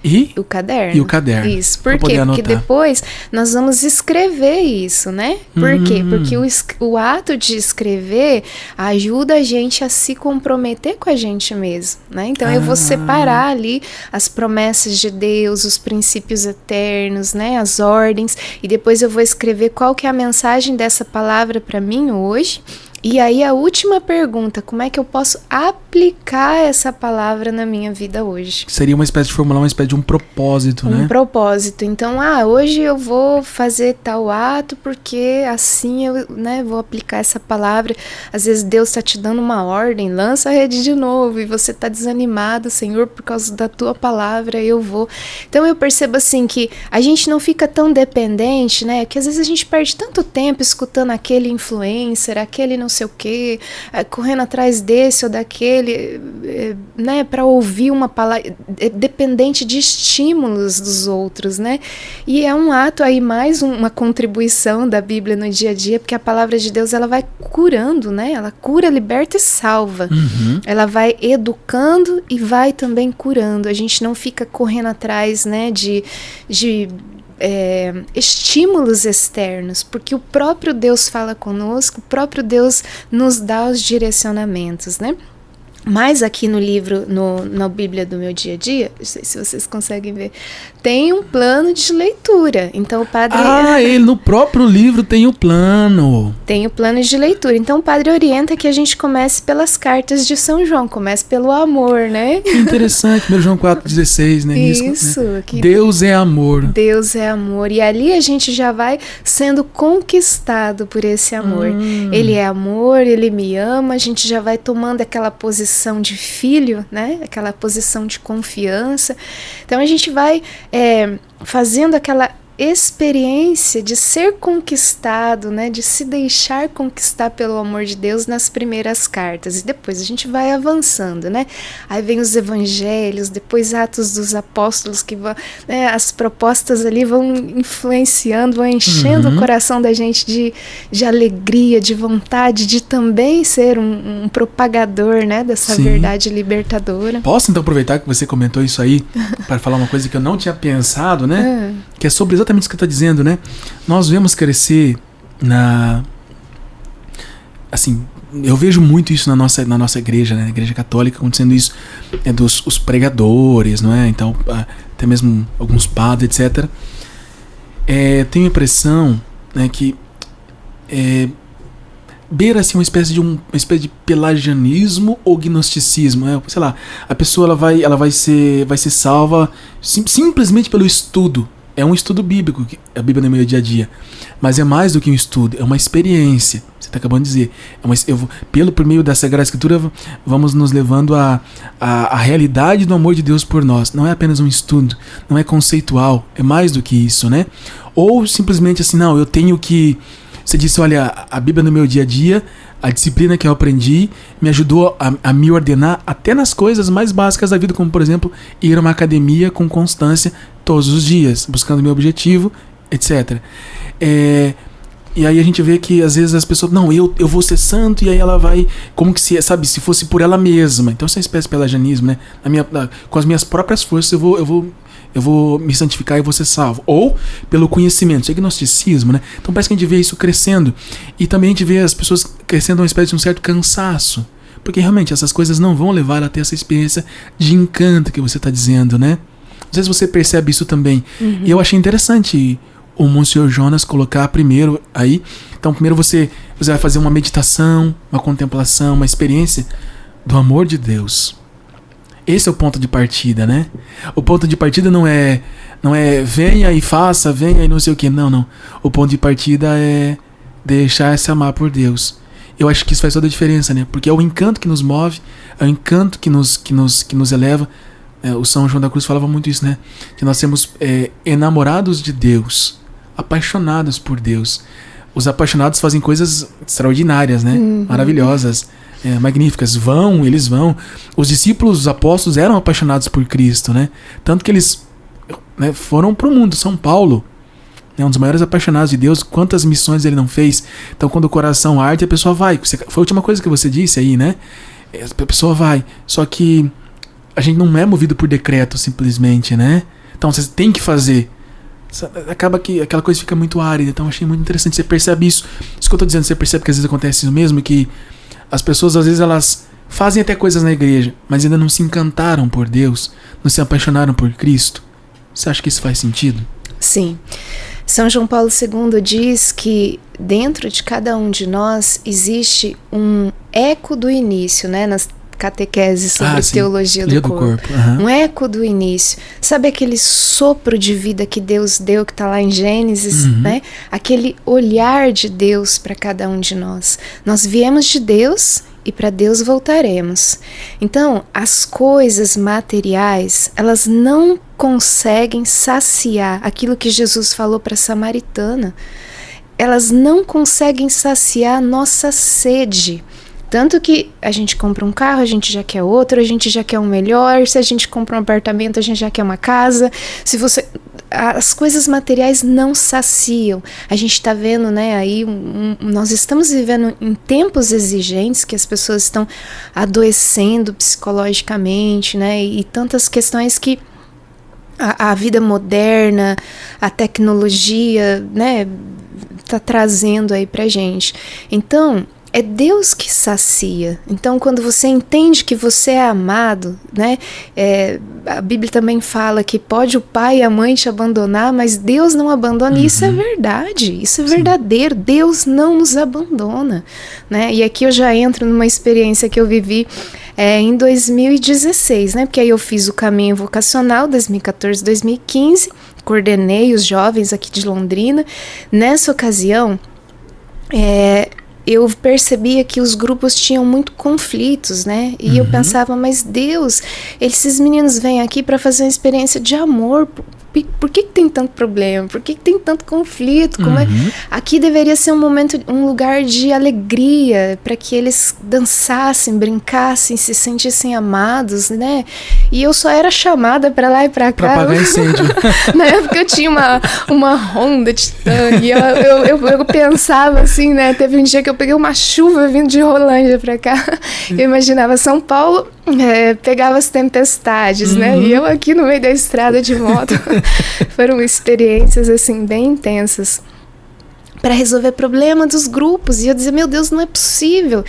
E o caderno. Isso. Por quê? Porque depois nós vamos escrever isso, né? Por quê? Porque o ato de escrever ajuda a gente a se comprometer com a gente mesmo, né? Então eu vou separar ali as promessas de Deus, os princípios eternos, né? As ordens, e depois eu vou escrever qual que é a mensagem dessa palavra para mim hoje. E aí a última pergunta, como é que eu posso aplicar essa palavra na minha vida hoje? Seria uma espécie de formular uma espécie de um propósito, né? Um propósito. Então, hoje eu vou fazer tal ato porque assim eu, né, vou aplicar essa palavra. Às vezes Deus está te dando uma ordem, lança a rede de novo e você está desanimado, Senhor, por causa da tua palavra, eu vou. Então eu percebo assim que a gente não fica tão dependente, né? Que às vezes a gente perde tanto tempo escutando aquele influencer, aquele não sei o quê, correndo atrás desse ou daquele, né, para ouvir uma palavra, dependente de estímulos dos outros, né? E é um ato aí, mais uma contribuição da Bíblia no dia a dia, porque a palavra de Deus, ela vai curando, né? Ela cura, liberta e salva. Ela vai educando e vai também curando. A gente não fica correndo atrás, né, de estímulos externos, porque o próprio Deus fala conosco, o próprio Deus nos dá os direcionamentos, né? Mas aqui no livro, na Bíblia do meu dia a dia, não sei se vocês conseguem ver, tem um plano de leitura. Então o padre... ele no próprio livro tem o plano. Tem o plano de leitura. Então o padre orienta que a gente comece pelas cartas de São João, comece pelo amor, né? Que interessante, 1 João 4,16, né? Isso. Né? Que Deus é amor. Deus é amor. E ali a gente já vai sendo conquistado por esse amor. Ele é amor, ele me ama, a gente já vai tomando aquela posição de filho, né? Aquela posição de confiança. Então a gente vai fazendo aquela experiência de ser conquistado, né, de se deixar conquistar pelo amor de Deus nas primeiras cartas, e depois a gente vai avançando, né? Aí vem os evangelhos, depois Atos dos Apóstolos, que vão, né, as propostas ali vão influenciando, vão enchendo o coração da gente de alegria, de vontade de também ser um propagador, né, dessa verdade libertadora. Posso então aproveitar que você comentou isso aí para falar uma coisa que eu não tinha pensado, né? Que é sobre exatamente isso que você está dizendo, né? Nós vemos crescer assim, eu vejo muito isso na nossa igreja, né? Na igreja católica, acontecendo isso, os pregadores, não é? Então, até mesmo alguns padres, etc. Tenho a impressão, né, que beira assim uma espécie de pelagianismo ou gnosticismo, né? Sei lá, a pessoa ela vai ser salva simplesmente pelo estudo. É um estudo bíblico, a Bíblia no meu dia a dia. Mas é mais do que um estudo, é uma experiência. Você está acabando de dizer. Por meio da Sagrada Escritura, vamos nos levando à realidade do amor de Deus por nós. Não é apenas um estudo, não é conceitual, é mais do que isso, né? Ou simplesmente assim, não, eu tenho que... Você disse, olha, a Bíblia no meu dia a dia, a disciplina que eu aprendi, me ajudou a me ordenar até nas coisas mais básicas da vida, como, por exemplo, ir a uma academia com constância todos os dias, buscando meu objetivo, etc. E aí a gente vê que às vezes as pessoas, não, eu vou ser santo, e aí ela vai, como que se fosse por ela mesma. Então essa espécie de pelagianismo, né? Com as minhas próprias forças eu vou me santificar e vou ser salvo. Ou pelo conhecimento, isso é gnosticismo, né? Então parece que a gente vê isso crescendo. E também a gente vê as pessoas crescendo uma espécie de um certo cansaço. Porque realmente essas coisas não vão levar ela a ter essa experiência de encanto que você está dizendo, né? Às vezes você percebe isso também. E eu achei interessante o Monsenhor Jonas colocar primeiro aí. Então primeiro você vai fazer uma meditação, uma contemplação, uma experiência do amor de Deus. Esse é o ponto de partida, né? O ponto de partida não é venha e faça, venha e não sei o que. Não. O ponto de partida é deixar-se amar por Deus. Eu acho que isso faz toda a diferença, né? Porque é o encanto que nos move, é o encanto que nos eleva. O São João da Cruz falava muito isso, né? Que nós somos enamorados de Deus, apaixonados por Deus. Os apaixonados fazem coisas extraordinárias, né? Maravilhosas. Magníficas, eles vão. Os discípulos, os apóstolos eram apaixonados por Cristo, né? Tanto que eles, né, foram para o mundo. São Paulo, né, um dos maiores apaixonados de Deus, quantas missões ele não fez. Então quando o coração arde, a pessoa vai. Foi a última coisa que você disse aí, né? A pessoa vai. Só que a gente não é movido por decreto simplesmente, né? Então você tem que fazer. Acaba que aquela coisa fica muito árida. Então eu achei muito interessante. Você percebe isso. Isso que eu tô dizendo, você percebe que às vezes acontece isso mesmo, que as pessoas, às vezes, elas fazem até coisas na igreja, mas ainda não se encantaram por Deus, não se apaixonaram por Cristo. Você acha que isso faz sentido? Sim. São João Paulo II diz que dentro de cada um de nós existe um eco do início, né? Nas catequeses sobre teologia do corpo. Uhum. Um eco do início. Sabe aquele sopro de vida que Deus deu, que está lá em Gênesis, né? Aquele olhar de Deus para cada um de nós. Nós viemos de Deus e para Deus voltaremos. Então, as coisas materiais, elas não conseguem saciar aquilo que Jesus falou para a samaritana. Elas não conseguem saciar a nossa sede. Tanto que a gente compra um carro, a gente já quer outro, a gente já quer um melhor. Se a gente compra um apartamento, a gente já quer uma casa. As coisas materiais não saciam. A gente está vendo, né, aí nós estamos vivendo em tempos exigentes, que as pessoas estão adoecendo psicologicamente, né, e tantas questões que a vida moderna, a tecnologia, né, está trazendo aí pra gente. Então, é Deus que sacia. Então, quando você entende que você é amado, né? A Bíblia também fala que pode o pai e a mãe te abandonar, mas Deus não abandona. E isso é verdade, isso é verdadeiro. Deus não nos abandona, né? E aqui eu já entro numa experiência que eu vivi em 2016, né? Porque aí eu fiz o caminho vocacional, 2014, 2015, coordenei os jovens aqui de Londrina. Nessa ocasião, eu percebia que os grupos tinham muito conflitos, né? E eu pensava, mas Deus, esses meninos vêm aqui para fazer uma experiência de amor. Por que tem tanto problema? Por que tem tanto conflito? Aqui deveria ser um lugar de alegria, para que eles dançassem, brincassem, se sentissem amados, né? E eu só era chamada para lá e para cá. Para apagar incêndio. Na época eu tinha uma Honda Titan, e eu pensava assim, né? Teve um dia que eu peguei uma chuva vindo de Rolândia para cá. Eu imaginava São Paulo, pegava as tempestades, né? E eu aqui no meio da estrada de moto. Foram experiências assim bem intensas para resolver problema dos grupos, e eu dizia, meu Deus, não é possível.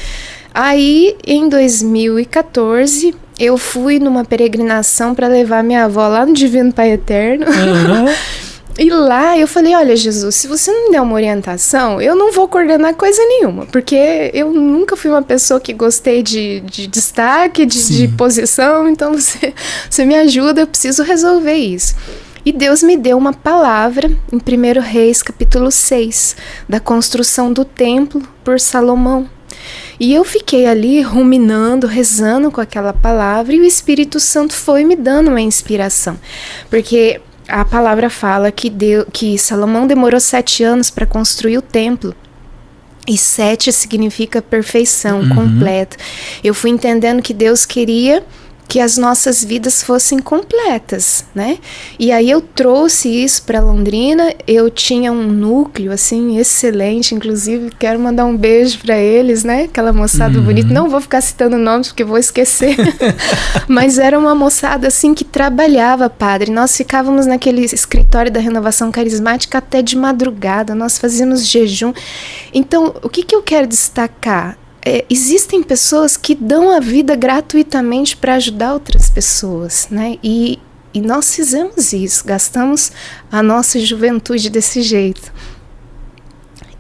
Aí em 2014 eu fui numa peregrinação para levar minha avó lá no Divino Pai Eterno. E lá eu falei, olha, Jesus, se você não me der uma orientação, eu não vou coordenar coisa nenhuma, porque eu nunca fui uma pessoa que gostei de destaque, de posição, então você me ajuda, eu preciso resolver isso. E Deus me deu uma palavra em 1 Reis, capítulo 6, da construção do templo por Salomão. E eu fiquei ali ruminando, rezando com aquela palavra, e o Espírito Santo foi me dando uma inspiração. Porque a palavra fala que Salomão demorou 7 anos para construir o templo. E 7 significa perfeição, completa. Eu fui entendendo que Deus queria que as nossas vidas fossem completas, né? E aí eu trouxe isso para Londrina. Eu tinha um núcleo, assim, excelente, inclusive quero mandar um beijo para eles, né? Aquela moçada bonita, não vou ficar citando nomes porque vou esquecer, mas era uma moçada, assim, que trabalhava, padre. Nós ficávamos naquele escritório da Renovação Carismática até de madrugada, nós fazíamos jejum. Então, o que eu quero destacar? Existem pessoas que dão a vida gratuitamente para ajudar outras pessoas, né? E nós fizemos isso, gastamos a nossa juventude desse jeito.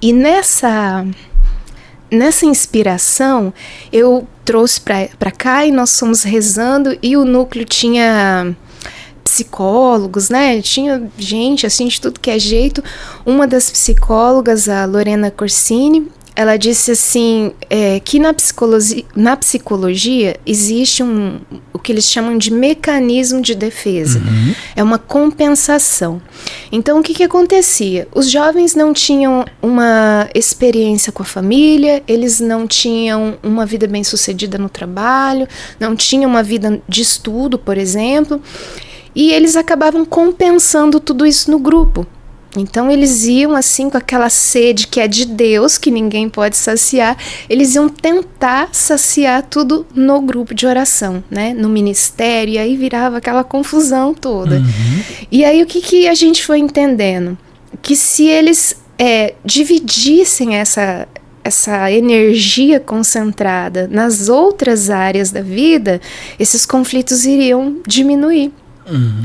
E nessa inspiração, eu trouxe para cá e nós fomos rezando, e o núcleo tinha psicólogos, né? Tinha gente assim de tudo que é jeito. Uma das psicólogas, a Lorena Corsini, ela disse assim, que na psicologia existe o que eles chamam de mecanismo de defesa. É uma compensação. Então, o que acontecia? Os jovens não tinham uma experiência com a família, eles não tinham uma vida bem-sucedida no trabalho, não tinham uma vida de estudo, por exemplo, e eles acabavam compensando tudo isso no grupo. Então eles iam assim com aquela sede que é de Deus, que ninguém pode saciar, eles iam tentar saciar tudo no grupo de oração, né? No ministério, e aí virava aquela confusão toda. E aí o que a gente foi entendendo? Que se eles dividissem essa energia concentrada nas outras áreas da vida, esses conflitos iriam diminuir.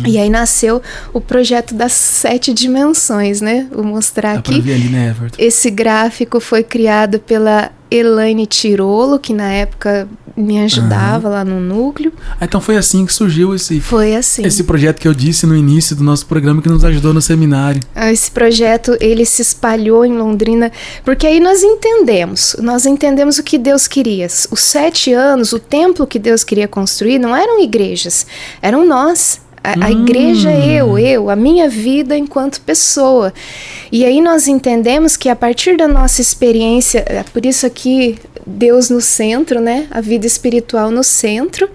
E aí nasceu o projeto das 7 dimensões, né? Vou mostrar aqui. Dá pra ver ali, né, Everton? Esse gráfico foi criado pela Elaine Tirolo, que na época me ajudava lá no núcleo. Então foi assim que surgiu esse projeto que eu disse no início do nosso programa, que nos ajudou no seminário. Esse projeto, ele se espalhou em Londrina, porque aí nós entendemos o que Deus queria. Os 7 anos, o templo que Deus queria construir não eram igrejas, eram nós. A igreja a minha vida enquanto pessoa. E aí nós entendemos que a partir da nossa experiência, por isso aqui Deus no centro, né? A vida espiritual no centro.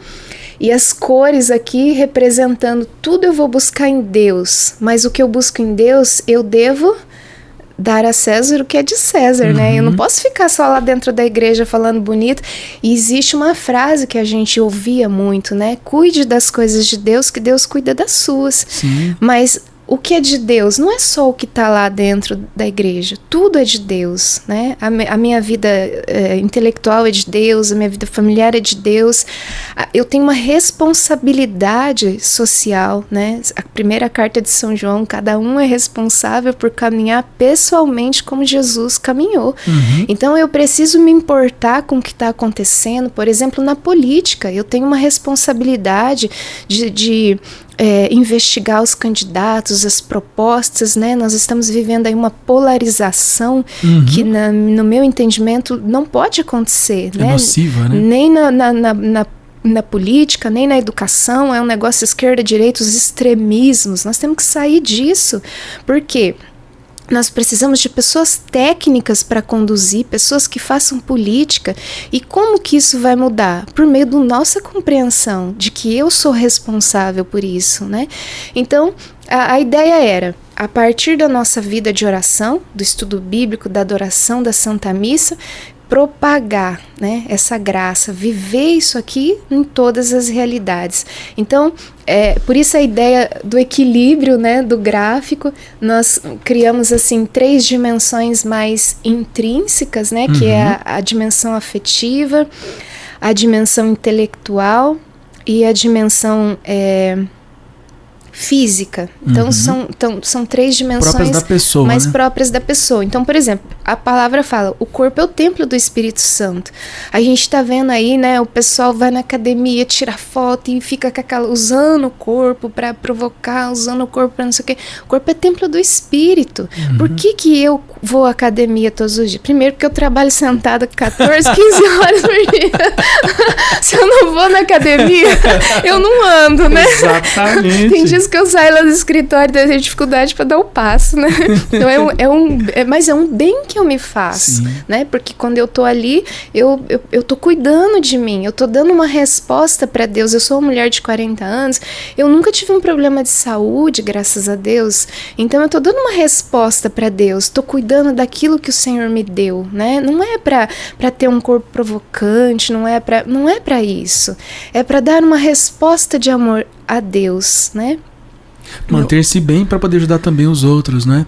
E as cores aqui representando tudo eu vou buscar em Deus. Mas o que eu busco em Deus, eu devo dar a César o que é de César, né? Eu não posso ficar só lá dentro da igreja falando bonito. E existe uma frase que a gente ouvia muito, né? Cuide das coisas de Deus, que Deus cuida das suas. Sim. Mas o que é de Deus não é só o que está lá dentro da igreja, tudo é de Deus, né? A minha vida intelectual é de Deus, a minha vida familiar é de Deus. Eu tenho uma responsabilidade social, né? A primeira carta de São João, cada um é responsável por caminhar pessoalmente como Jesus caminhou. Então eu preciso me importar com o que está acontecendo, por exemplo, na política. Eu tenho uma responsabilidade de investigar os candidatos, as propostas, né? Nós estamos vivendo aí uma polarização que, no meu entendimento, não pode acontecer. É nociva, né? Nem na política, nem na educação, é um negócio esquerda-direita, os extremismos. Nós temos que sair disso. Por quê? Nós precisamos de pessoas técnicas para conduzir, pessoas que façam política. E como que isso vai mudar? Por meio da nossa compreensão de que eu sou responsável por isso, né? Então, a ideia era, a partir da nossa vida de oração, do estudo bíblico, da adoração da Santa Missa, propagar, né, essa graça, viver isso aqui em todas as realidades. Então, por isso a ideia do equilíbrio, né, do gráfico, nós criamos assim 3 dimensões mais intrínsecas, né, que é a dimensão afetiva, a dimensão intelectual e a dimensão física. Então são 3 dimensões próprias da pessoa, mais né? próprias da pessoa. Então, por exemplo, a palavra fala, o corpo é o templo do Espírito Santo. A gente tá vendo aí, né, o pessoal vai na academia, tira foto e fica com aquela, usando o corpo para provocar, usando o corpo para não sei o quê. O corpo é templo do Espírito. Por que eu vou à academia todos os dias? Primeiro porque eu trabalho sentada 14, 15 horas por dia. Se eu não vou na academia, eu não ando, né? Exatamente. Tem dias que eu saio lá do escritório e tenho dificuldade para dar o passo, né? Então mas é um bem que eu me faço, né? Porque quando eu tô ali, eu tô cuidando de mim, eu tô dando uma resposta para Deus. Eu sou uma mulher de 40 anos, eu nunca tive um problema de saúde, graças a Deus. Então eu tô dando uma resposta para Deus, tô cuidando daquilo que o Senhor me deu, né? Não é para ter um corpo provocante, não é para isso. É para dar uma resposta de amor a Deus, né? Manter-se bem para poder ajudar também os outros, né?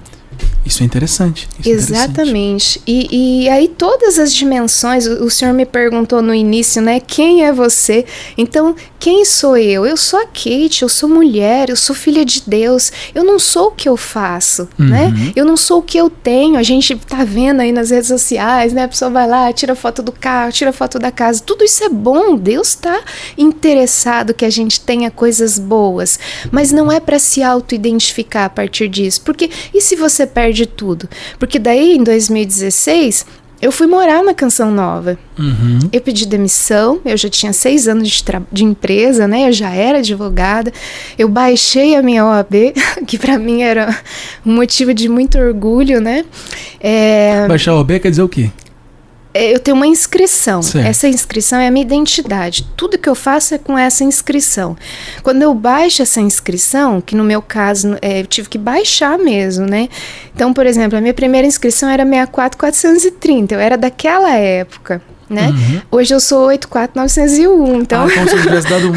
Isso é interessante. Exatamente. E aí todas as dimensões, o senhor me perguntou no início, né? Quem é você? Então, quem sou eu? Eu sou a Kate, eu sou mulher, eu sou filha de Deus. Eu não sou o que eu faço, né? Eu não sou o que eu tenho. A gente tá vendo aí nas redes sociais, né? A pessoa vai lá, tira foto do carro, tira foto da casa. Tudo isso é bom. Deus tá interessado que a gente tenha coisas boas. Mas não é para se auto-identificar a partir disso. Porque, e se você perde tudo? Porque daí, em 2016, eu fui morar na Canção Nova. Eu pedi demissão, eu já tinha 6 anos de empresa, né? Eu já era advogada. Eu baixei a minha OAB, que para mim era um motivo de muito orgulho, né? Baixar a OAB quer dizer o quê? Eu tenho uma inscrição. Certo. Essa inscrição é a minha identidade. Tudo que eu faço é com essa inscrição. Quando eu baixo essa inscrição, que no meu caso eu tive que baixar mesmo, né? Então, por exemplo, a minha primeira inscrição era 64430. Eu era daquela época, né? Hoje eu sou 84901. Então, então você tivesse dado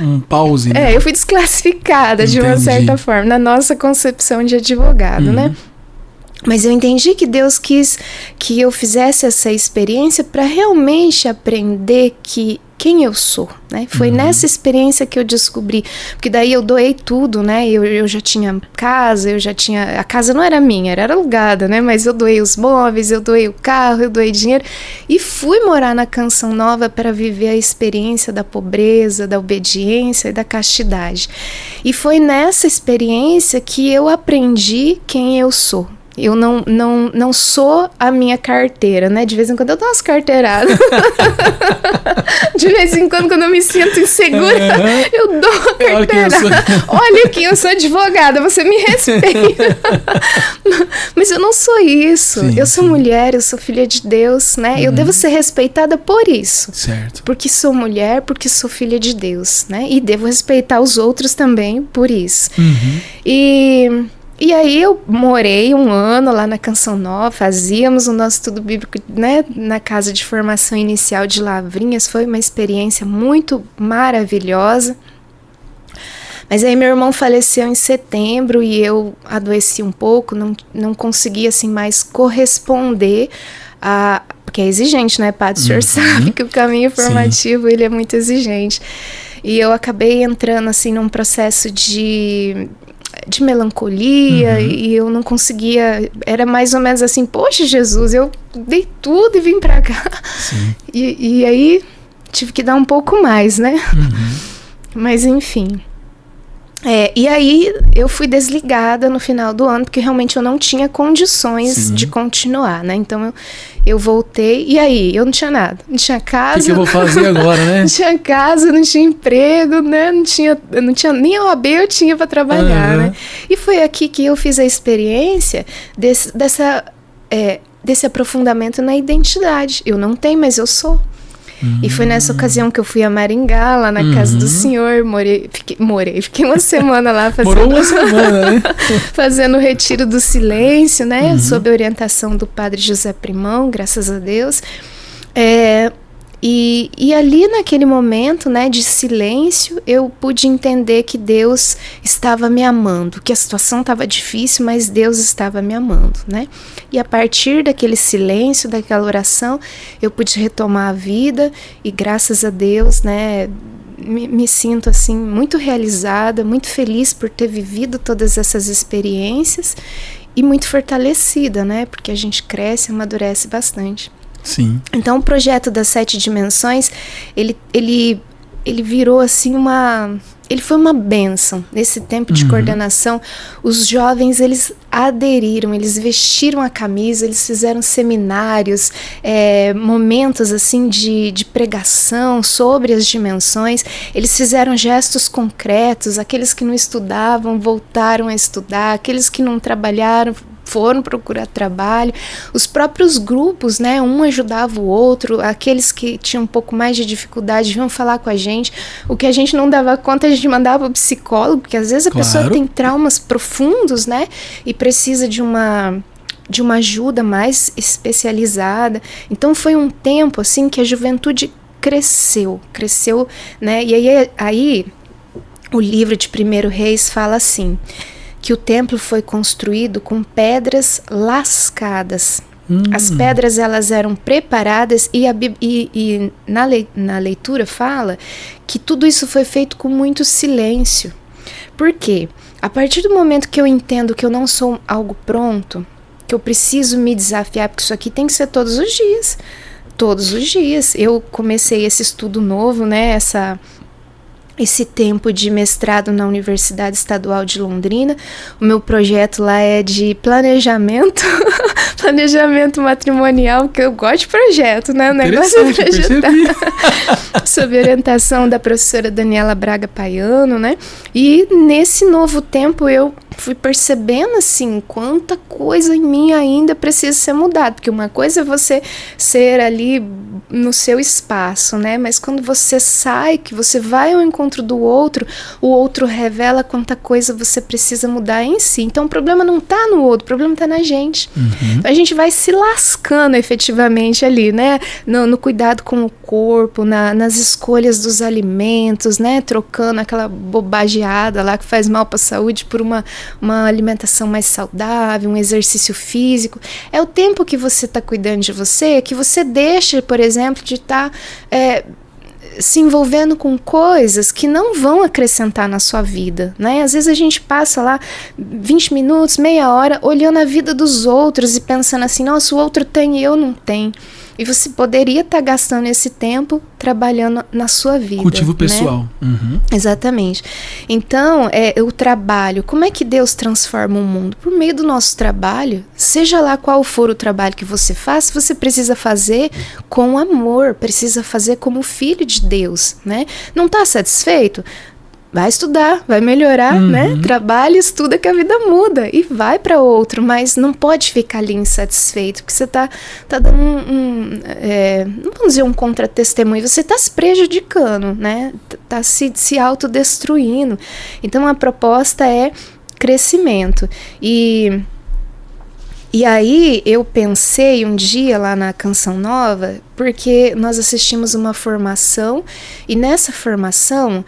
um pause, né? eu fui desclassificada de uma certa forma, na nossa concepção de advogado, né? Mas eu entendi que Deus quis que eu fizesse essa experiência para realmente aprender quem quem eu sou, né? Foi nessa experiência que eu descobri, porque daí eu doei tudo, né? Eu já tinha casa, a casa não era minha, era alugada, né? Mas eu doei os móveis, eu doei o carro, eu doei dinheiro e fui morar na Canção Nova para viver a experiência da pobreza, da obediência e da castidade. E foi nessa experiência que eu aprendi quem eu sou. Eu não sou a minha carteira, né? De vez em quando eu dou umas carteiradas. De vez em quando eu me sinto insegura, eu dou uma carteirada. Olha que eu sou advogada, você me respeita. Mas eu não sou isso. Sim, eu sou mulher, eu sou filha de Deus, né? Eu devo ser respeitada por isso. Certo. Porque sou mulher, porque sou filha de Deus, né? E devo respeitar os outros também por isso. E aí eu morei 1 ano lá na Canção Nova, fazíamos o nosso estudo bíblico, né, na casa de formação inicial de Lavrinhas. Foi uma experiência muito maravilhosa. Mas aí meu irmão faleceu em setembro e eu adoeci um pouco, não conseguia assim mais corresponder porque é exigente, né, padre? O senhor sabe que o caminho formativo ele é muito exigente. E eu acabei entrando assim num processo de melancolia e eu não conseguia, era mais ou menos assim, poxa Jesus, eu dei tudo e vim pra cá. E aí tive que dar um pouco mais, né? Mas enfim. E aí eu fui desligada no final do ano, porque realmente eu não tinha condições de continuar, né? Então eu voltei, e aí? Eu não tinha nada. Não tinha casa. O que eu vou fazer agora, né? Não tinha casa, não tinha emprego, né? Não tinha nem OAB eu tinha para trabalhar, né? E foi aqui que eu fiz a experiência desse aprofundamento na identidade. Eu não tenho, mas eu sou. E foi nessa ocasião que eu fui a Maringá, lá na casa do senhor, fiquei 1 semana lá fazendo... Morou 1 semana, né? Fazendo o retiro do silêncio, né? Sob a orientação do padre José Primão, graças a Deus. E ali naquele momento, né, de silêncio, eu pude entender que Deus estava me amando, que a situação estava difícil, mas Deus estava me amando, né? E a partir daquele silêncio, daquela oração, eu pude retomar a vida e graças a Deus, né, me sinto assim muito realizada, muito feliz por ter vivido todas essas experiências e muito fortalecida, né? Porque a gente cresce, amadurece bastante. Sim. Então o projeto das 7 dimensões, ele virou assim ele foi uma bênção. Nesse tempo de coordenação, os jovens, eles aderiram, eles vestiram a camisa, eles fizeram seminários, momentos assim de pregação sobre as dimensões, eles fizeram gestos concretos, aqueles que não estudavam voltaram a estudar, aqueles que não trabalharam foram procurar trabalho, os próprios grupos, né, um ajudava o outro, aqueles que tinham um pouco mais de dificuldade vinham falar com a gente, o que a gente não dava conta a gente mandava para o psicólogo, porque às vezes a pessoa tem traumas profundos, né, e precisa de uma ajuda mais especializada. Então foi um tempo assim que a juventude cresceu, né, e aí o livro de 1 Reis fala assim, que o templo foi construído com pedras lascadas. As pedras elas eram preparadas e na leitura fala que tudo isso foi feito com muito silêncio. Por quê? A partir do momento que eu entendo que eu não sou algo pronto, que eu preciso me desafiar, porque isso aqui tem que ser todos os dias. Todos os dias. Eu comecei esse estudo novo, né? Esse tempo de mestrado na Universidade Estadual de Londrina. O meu projeto lá é de planejamento matrimonial, porque eu gosto de projeto, né? O negócio é projetar. Sob orientação da professora Daniela Braga Paiano, né? E nesse novo tempo eu fui percebendo, assim, quanta coisa em mim ainda precisa ser mudada, porque uma coisa é você ser ali no seu espaço, né? Mas quando você sai, que você vai ao encontro do outro, o outro revela quanta coisa você precisa mudar em si. Então o problema não tá no outro, o problema tá na gente. Então a gente vai se lascando efetivamente ali, né? No cuidado com o corpo, nas escolhas dos alimentos, né? Trocando aquela bobageada lá que faz mal para a saúde por uma alimentação mais saudável, um exercício físico. É o tempo que você está cuidando de você, que você deixa, por exemplo, de estar se envolvendo com coisas que não vão acrescentar na sua vida, né? Às vezes a gente passa lá 20 minutos, meia hora, olhando a vida dos outros e pensando assim, nossa, o outro tem e eu não tenho. E você poderia estar gastando esse tempo trabalhando na sua vida. Cultivo pessoal. Né? Uhum. Exatamente. Então, o trabalho, como é que Deus transforma o mundo? Por meio do nosso trabalho, seja lá qual for o trabalho que você faz, você precisa fazer com amor, precisa fazer como filho de Deus, né? Não está satisfeito? Vai estudar, vai melhorar, né? Trabalha, estuda que a vida muda e vai para outro, mas não pode ficar ali insatisfeito, porque você tá dando não vamos dizer um contra-testemunho, você tá se prejudicando, né? Tá se autodestruindo. Então a proposta é crescimento. E aí eu pensei um dia lá na Canção Nova, porque nós assistimos uma formação e nessa formação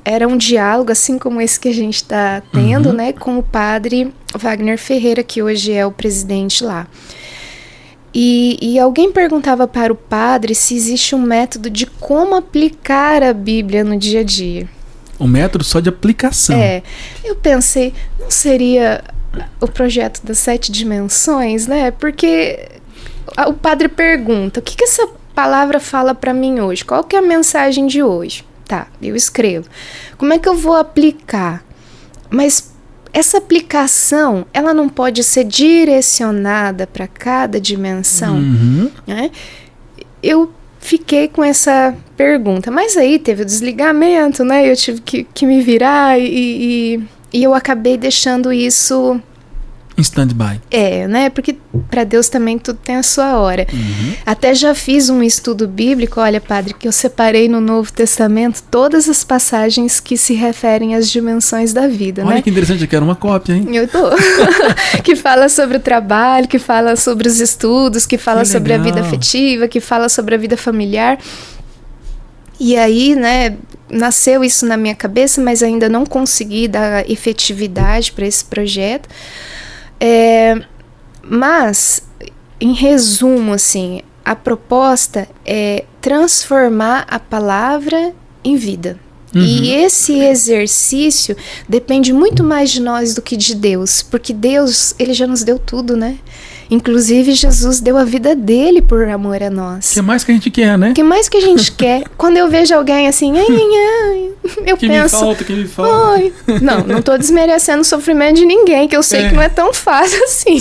era um diálogo assim como esse que a gente está tendo, né, com o padre Wagner Ferreira, que hoje é o presidente lá. E alguém perguntava para o padre se existe um método de como aplicar a Bíblia no dia a dia. Um método só de aplicação. Eu pensei, não seria o projeto das 7 dimensões, né? Porque o padre pergunta, o que essa palavra fala para mim hoje? Qual que é a mensagem de hoje? Tá, eu escrevo. Como é que eu vou aplicar? Mas essa aplicação, ela não pode ser direcionada para cada dimensão, né? Eu fiquei com essa pergunta, mas aí teve o desligamento, né? Eu tive que me virar e eu acabei deixando isso em stand-by. Né? Porque para Deus também tudo tem a sua hora. Até já fiz um estudo bíblico, olha, padre, que eu separei no Novo Testamento todas as passagens que se referem às dimensões da vida, olha, né? que interessante, eu quero uma cópia, hein? Eu tô. Que fala sobre o trabalho, que fala sobre os estudos, que fala sobre a vida afetiva, que fala sobre a vida familiar. E aí, né, nasceu isso na minha cabeça, mas ainda não consegui dar efetividade para esse projeto. Mas, em resumo, assim, a proposta é transformar a palavra em vida. E esse exercício depende muito mais de nós do que de Deus, porque Deus, ele já nos deu tudo, né? Inclusive, Jesus deu a vida dele por amor a nós. O que mais que a gente quer, né? O que mais que a gente quer? Quando eu vejo alguém assim, eu que penso... Que me falta. Ai. Não tô desmerecendo o sofrimento de ninguém, que eu sei que não é tão fácil assim.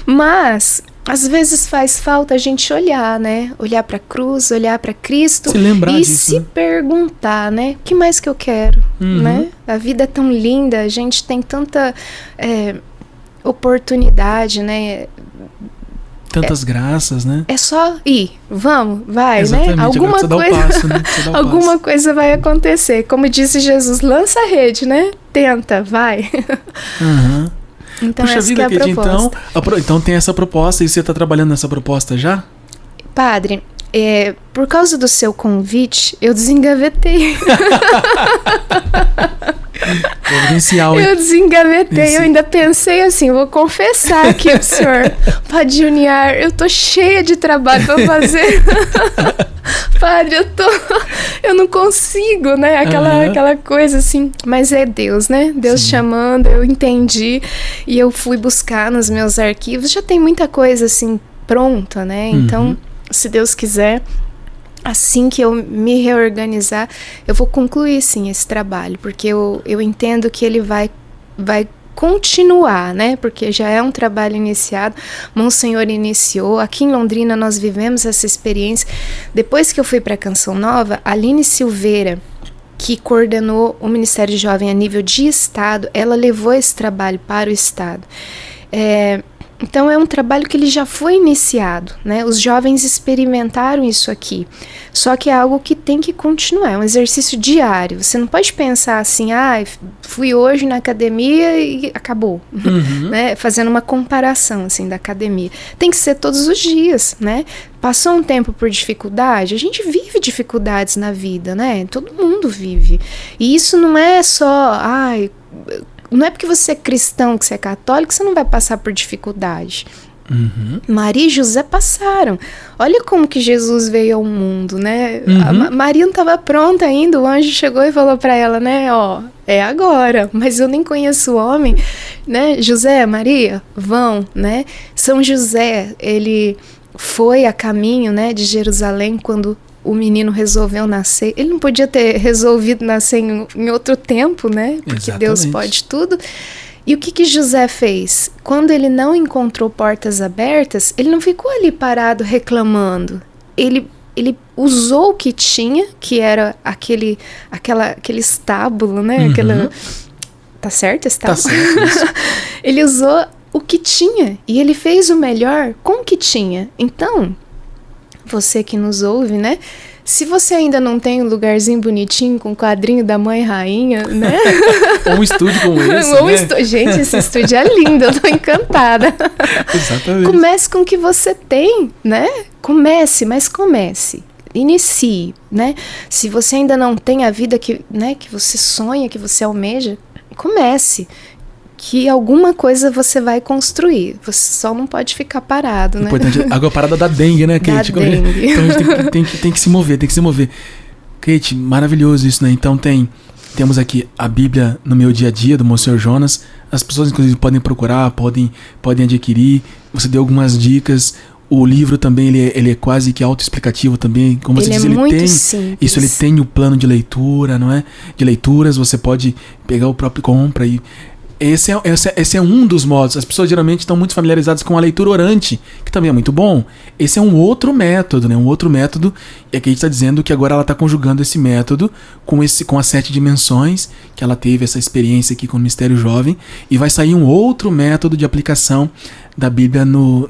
Mas... às vezes faz falta a gente olhar, né? Olhar para a cruz, olhar para Cristo. Se lembrar e disso, se perguntar, né? O que mais que eu quero, né? A vida é tão linda, a gente tem tanta oportunidade, né? Tantas graças, né? É só ir, vamos, vai, exatamente, né? Alguma coisa, passo, né? alguma coisa vai acontecer. Como disse Jesus, lança a rede, né? Tenta, vai. Então, puxa essa vida, que é a proposta. Então tem essa proposta e você está trabalhando nessa proposta já? Padre, por causa do seu convite, eu desengavetei. Providencial, hein? Eu desengavetei, eu ainda pensei assim, vou confessar aqui pro senhor, Padre Junior, eu tô cheia de trabalho pra fazer. Padre, eu não consigo, né? Aquela coisa assim, mas é Deus, né? Deus chamando, eu entendi e eu fui buscar nos meus arquivos, já tem muita coisa assim pronta, né? Então, se Deus quiser, assim que eu me reorganizar, eu vou concluir sim esse trabalho, porque eu entendo que ele vai continuar, né? Porque já é um trabalho iniciado, Monsenhor iniciou, aqui em Londrina nós vivemos essa experiência. Depois que eu fui para a Canção Nova, a Aline Silveira, que coordenou o Ministério Jovem a nível de Estado, ela levou esse trabalho para o Estado. Então é um trabalho que ele já foi iniciado, né? Os jovens experimentaram isso aqui, só que é algo que tem que continuar, é um exercício diário. Você não pode pensar assim, fui hoje na academia e acabou, né? Fazendo uma comparação assim da academia. Tem que ser todos os dias, né? Passou um tempo por dificuldade, a gente vive dificuldades na vida, né? Todo mundo vive. E isso não é só, não é porque você é cristão, que você é católico, que você não vai passar por dificuldade. Maria e José passaram. Olha como que Jesus veio ao mundo, né? Maria não estava pronta ainda, o anjo chegou e falou para ela, né? Ó, é agora, mas eu nem conheço o homem, né? José, Maria, vão, né? São José, ele foi a caminho, né, de Jerusalém quando o menino resolveu nascer. Ele não podia ter resolvido nascer em outro tempo, né? Porque Deus pode tudo. E o que José fez? Quando ele não encontrou portas abertas, ele não ficou ali parado reclamando. Ele usou o que tinha, que era aquele estábulo, né? Tá certo? Estábulo? Tá certo. Ele usou o que tinha e ele fez o melhor com o que tinha. Então, você que nos ouve, né? Se você ainda não tem um lugarzinho bonitinho com o quadrinho da Mãe Rainha, né? Ou um estúdio como esse, né? Gente, esse estúdio é lindo, eu tô encantada. Exatamente. Comece com o que você tem, né? Comece. Inicie, né? Se você ainda não tem a vida que você sonha, que você almeja, comece. Que alguma coisa você vai construir. Você só não pode ficar parado, né? Importante, água parada da dengue, né, Kate? Da dengue. Então a gente tem que se mover, Kate, maravilhoso isso, né? Então temos aqui a Bíblia no meu dia a dia, do Monsenhor Jonas. As pessoas, inclusive, podem procurar, podem adquirir. Você deu algumas dicas. O livro também, ele é quase que autoexplicativo também. Como você diz, ele tem simples. Isso, ele tem o plano de leitura, não é? De leituras, você pode pegar o próprio compra e... Esse é um dos modos. As pessoas geralmente estão muito familiarizadas com a leitura orante, que também é muito bom. Esse é um outro método, né? E aqui a gente está dizendo que agora ela está conjugando esse método com as 7 dimensões, que ela teve essa experiência aqui com o Mistério Jovem, e vai sair um outro método de aplicação da Bíblia no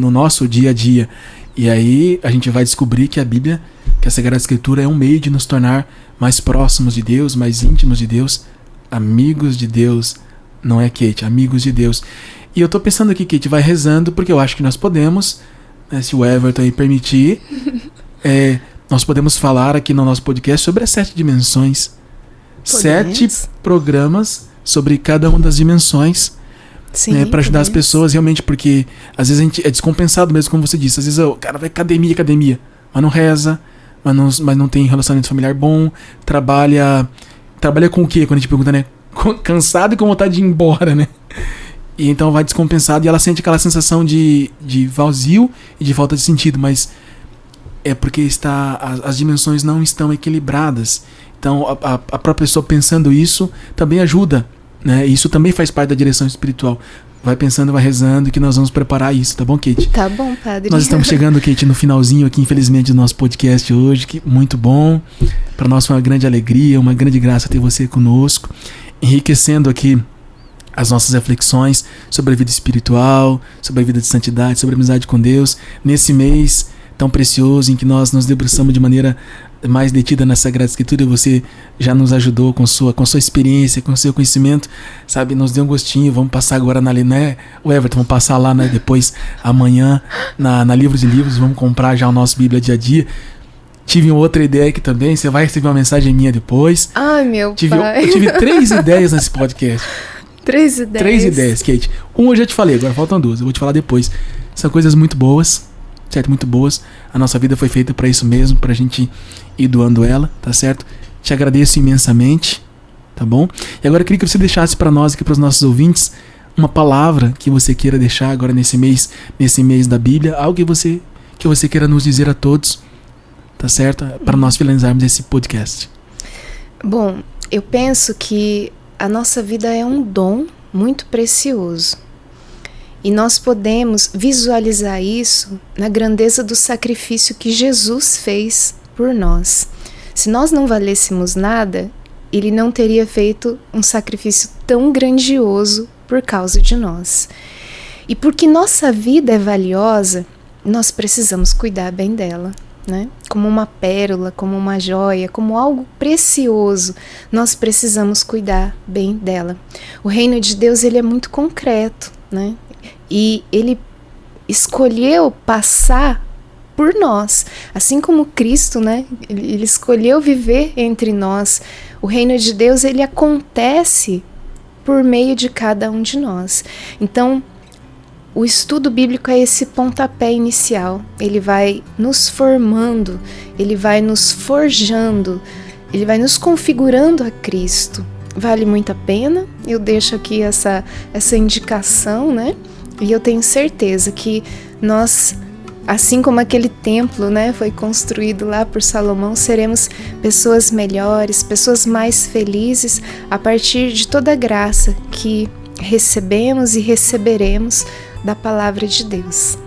nosso dia a dia. E aí a gente vai descobrir que a Bíblia, que a Sagrada Escritura é um meio de nos tornar mais próximos de Deus, mais íntimos de Deus, amigos de Deus. Não é, Kate? Amigos de Deus. E eu tô pensando aqui, Kate, vai rezando, porque eu acho que nós podemos, né, se o Everton aí permitir, nós podemos falar aqui no nosso podcast sobre as 7 dimensões. Podemos. 7 programas sobre cada uma das dimensões. Sim, né, para ajudar as pessoas, realmente, porque às vezes a gente é descompensado mesmo, como você disse. Às vezes o cara vai academia, mas não reza, mas não tem relacionamento familiar bom, trabalha com o quê? Quando a gente pergunta, né? Cansado e com vontade de ir embora, né? E então vai descompensado e ela sente aquela sensação de vazio e de falta de sentido, mas é porque as dimensões não estão equilibradas. Então a própria pessoa pensando isso também ajuda, né? Isso também faz parte da direção espiritual. Vai pensando, vai rezando, que nós vamos preparar isso, tá bom, Kate? Tá bom, padre. Nós estamos chegando, Kate, no finalzinho aqui, infelizmente, do nosso podcast hoje, que muito bom. Para nós foi uma grande alegria, uma grande graça ter você conosco, enriquecendo aqui as nossas reflexões sobre a vida espiritual, sobre a vida de santidade, sobre a amizade com Deus, nesse mês tão precioso em que nós nos debruçamos de maneira mais detida na Sagrada Escritura. Você já nos ajudou com sua experiência, com seu conhecimento, sabe, nos deu um gostinho. Vamos passar agora né, o Everton, vamos passar lá, né, depois, amanhã, na Livros e Livros, vamos comprar já o nosso Bíblia Dia a Dia. Tive uma outra ideia aqui também, você vai receber uma mensagem minha depois. Ai, meu pai. Eu tive 3 ideias nesse podcast. 3 ideias? 3 ideias, Kate. Uma eu já te falei, agora faltam 2, eu vou te falar depois. São coisas muito boas, certo? Muito boas. A nossa vida foi feita para isso mesmo, pra gente ir doando ela, tá certo? Te agradeço imensamente, tá bom? E agora eu queria que você deixasse para nós aqui, para os nossos ouvintes, uma palavra que você queira deixar agora nesse mês da Bíblia, algo que você queira nos dizer a todos, tá certo? Para nós finalizarmos esse podcast. Bom, eu penso que a nossa vida é um dom muito precioso. E nós podemos visualizar isso na grandeza do sacrifício que Jesus fez por nós. Se nós não valêssemos nada, ele não teria feito um sacrifício tão grandioso por causa de nós. E porque nossa vida é valiosa, nós precisamos cuidar bem dela, né? Como uma pérola, como uma joia, como algo precioso, nós precisamos cuidar bem dela. O reino de Deus, ele é muito concreto, né? E ele escolheu passar por nós, assim como Cristo, né? Ele escolheu viver entre nós. O reino de Deus, ele acontece por meio de cada um de nós. Então, o estudo bíblico é esse pontapé inicial. Ele vai nos formando, ele vai nos forjando, ele vai nos configurando a Cristo. Vale muito a pena. Eu deixo aqui essa indicação, né? E eu tenho certeza que nós, assim como aquele templo, né, foi construído lá por Salomão, seremos pessoas melhores, pessoas mais felizes a partir de toda a graça que recebemos e receberemos da palavra de Deus.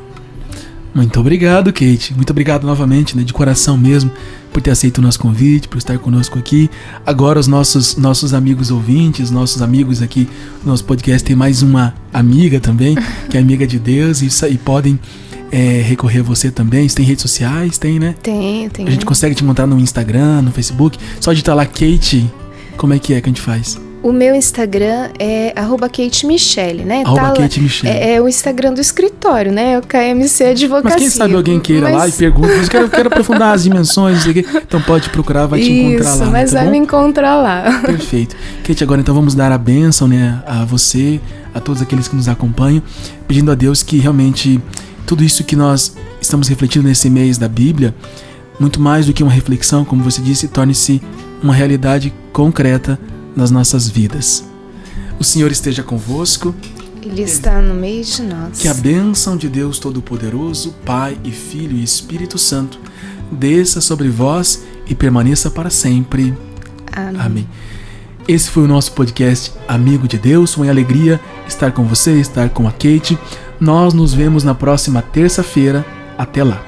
Muito obrigado, Kate. Muito obrigado novamente, né, de coração mesmo, por ter aceito o nosso convite, por estar conosco aqui. Agora os nossos amigos ouvintes, nossos amigos aqui no nosso podcast, tem mais uma amiga também, que é amiga de Deus, e podem recorrer a você também. Você tem redes sociais? Tem, né? Tem. A gente consegue te encontrar no Instagram, no Facebook. Só digitar lá Kate. Como é que a gente faz? O meu Instagram é @KateMichele, né? @KateMichele. É o Instagram do escritório, né? O KMC Advocacia. Mas quem sabe alguém queira lá e pergunta, eu quero aprofundar as dimensões, não sei o quê. Então pode procurar, vai te encontrar lá. Mas vai me encontrar lá. Perfeito. Kate, agora então vamos dar a bênção, né, a você, a todos aqueles que nos acompanham, pedindo a Deus que realmente tudo isso que nós estamos refletindo nesse mês da Bíblia, muito mais do que uma reflexão, como você disse, torne-se uma realidade concreta nas nossas vidas. O Senhor esteja convosco. Ele está no meio de nós. Que a bênção de Deus Todo-Poderoso, Pai e Filho e Espírito Santo, desça sobre vós e permaneça para sempre. Amém. Esse foi o nosso podcast Amigo de Deus. Uma alegria estar com você, estar com a Kate. Nós nos vemos na próxima terça-feira. Até lá.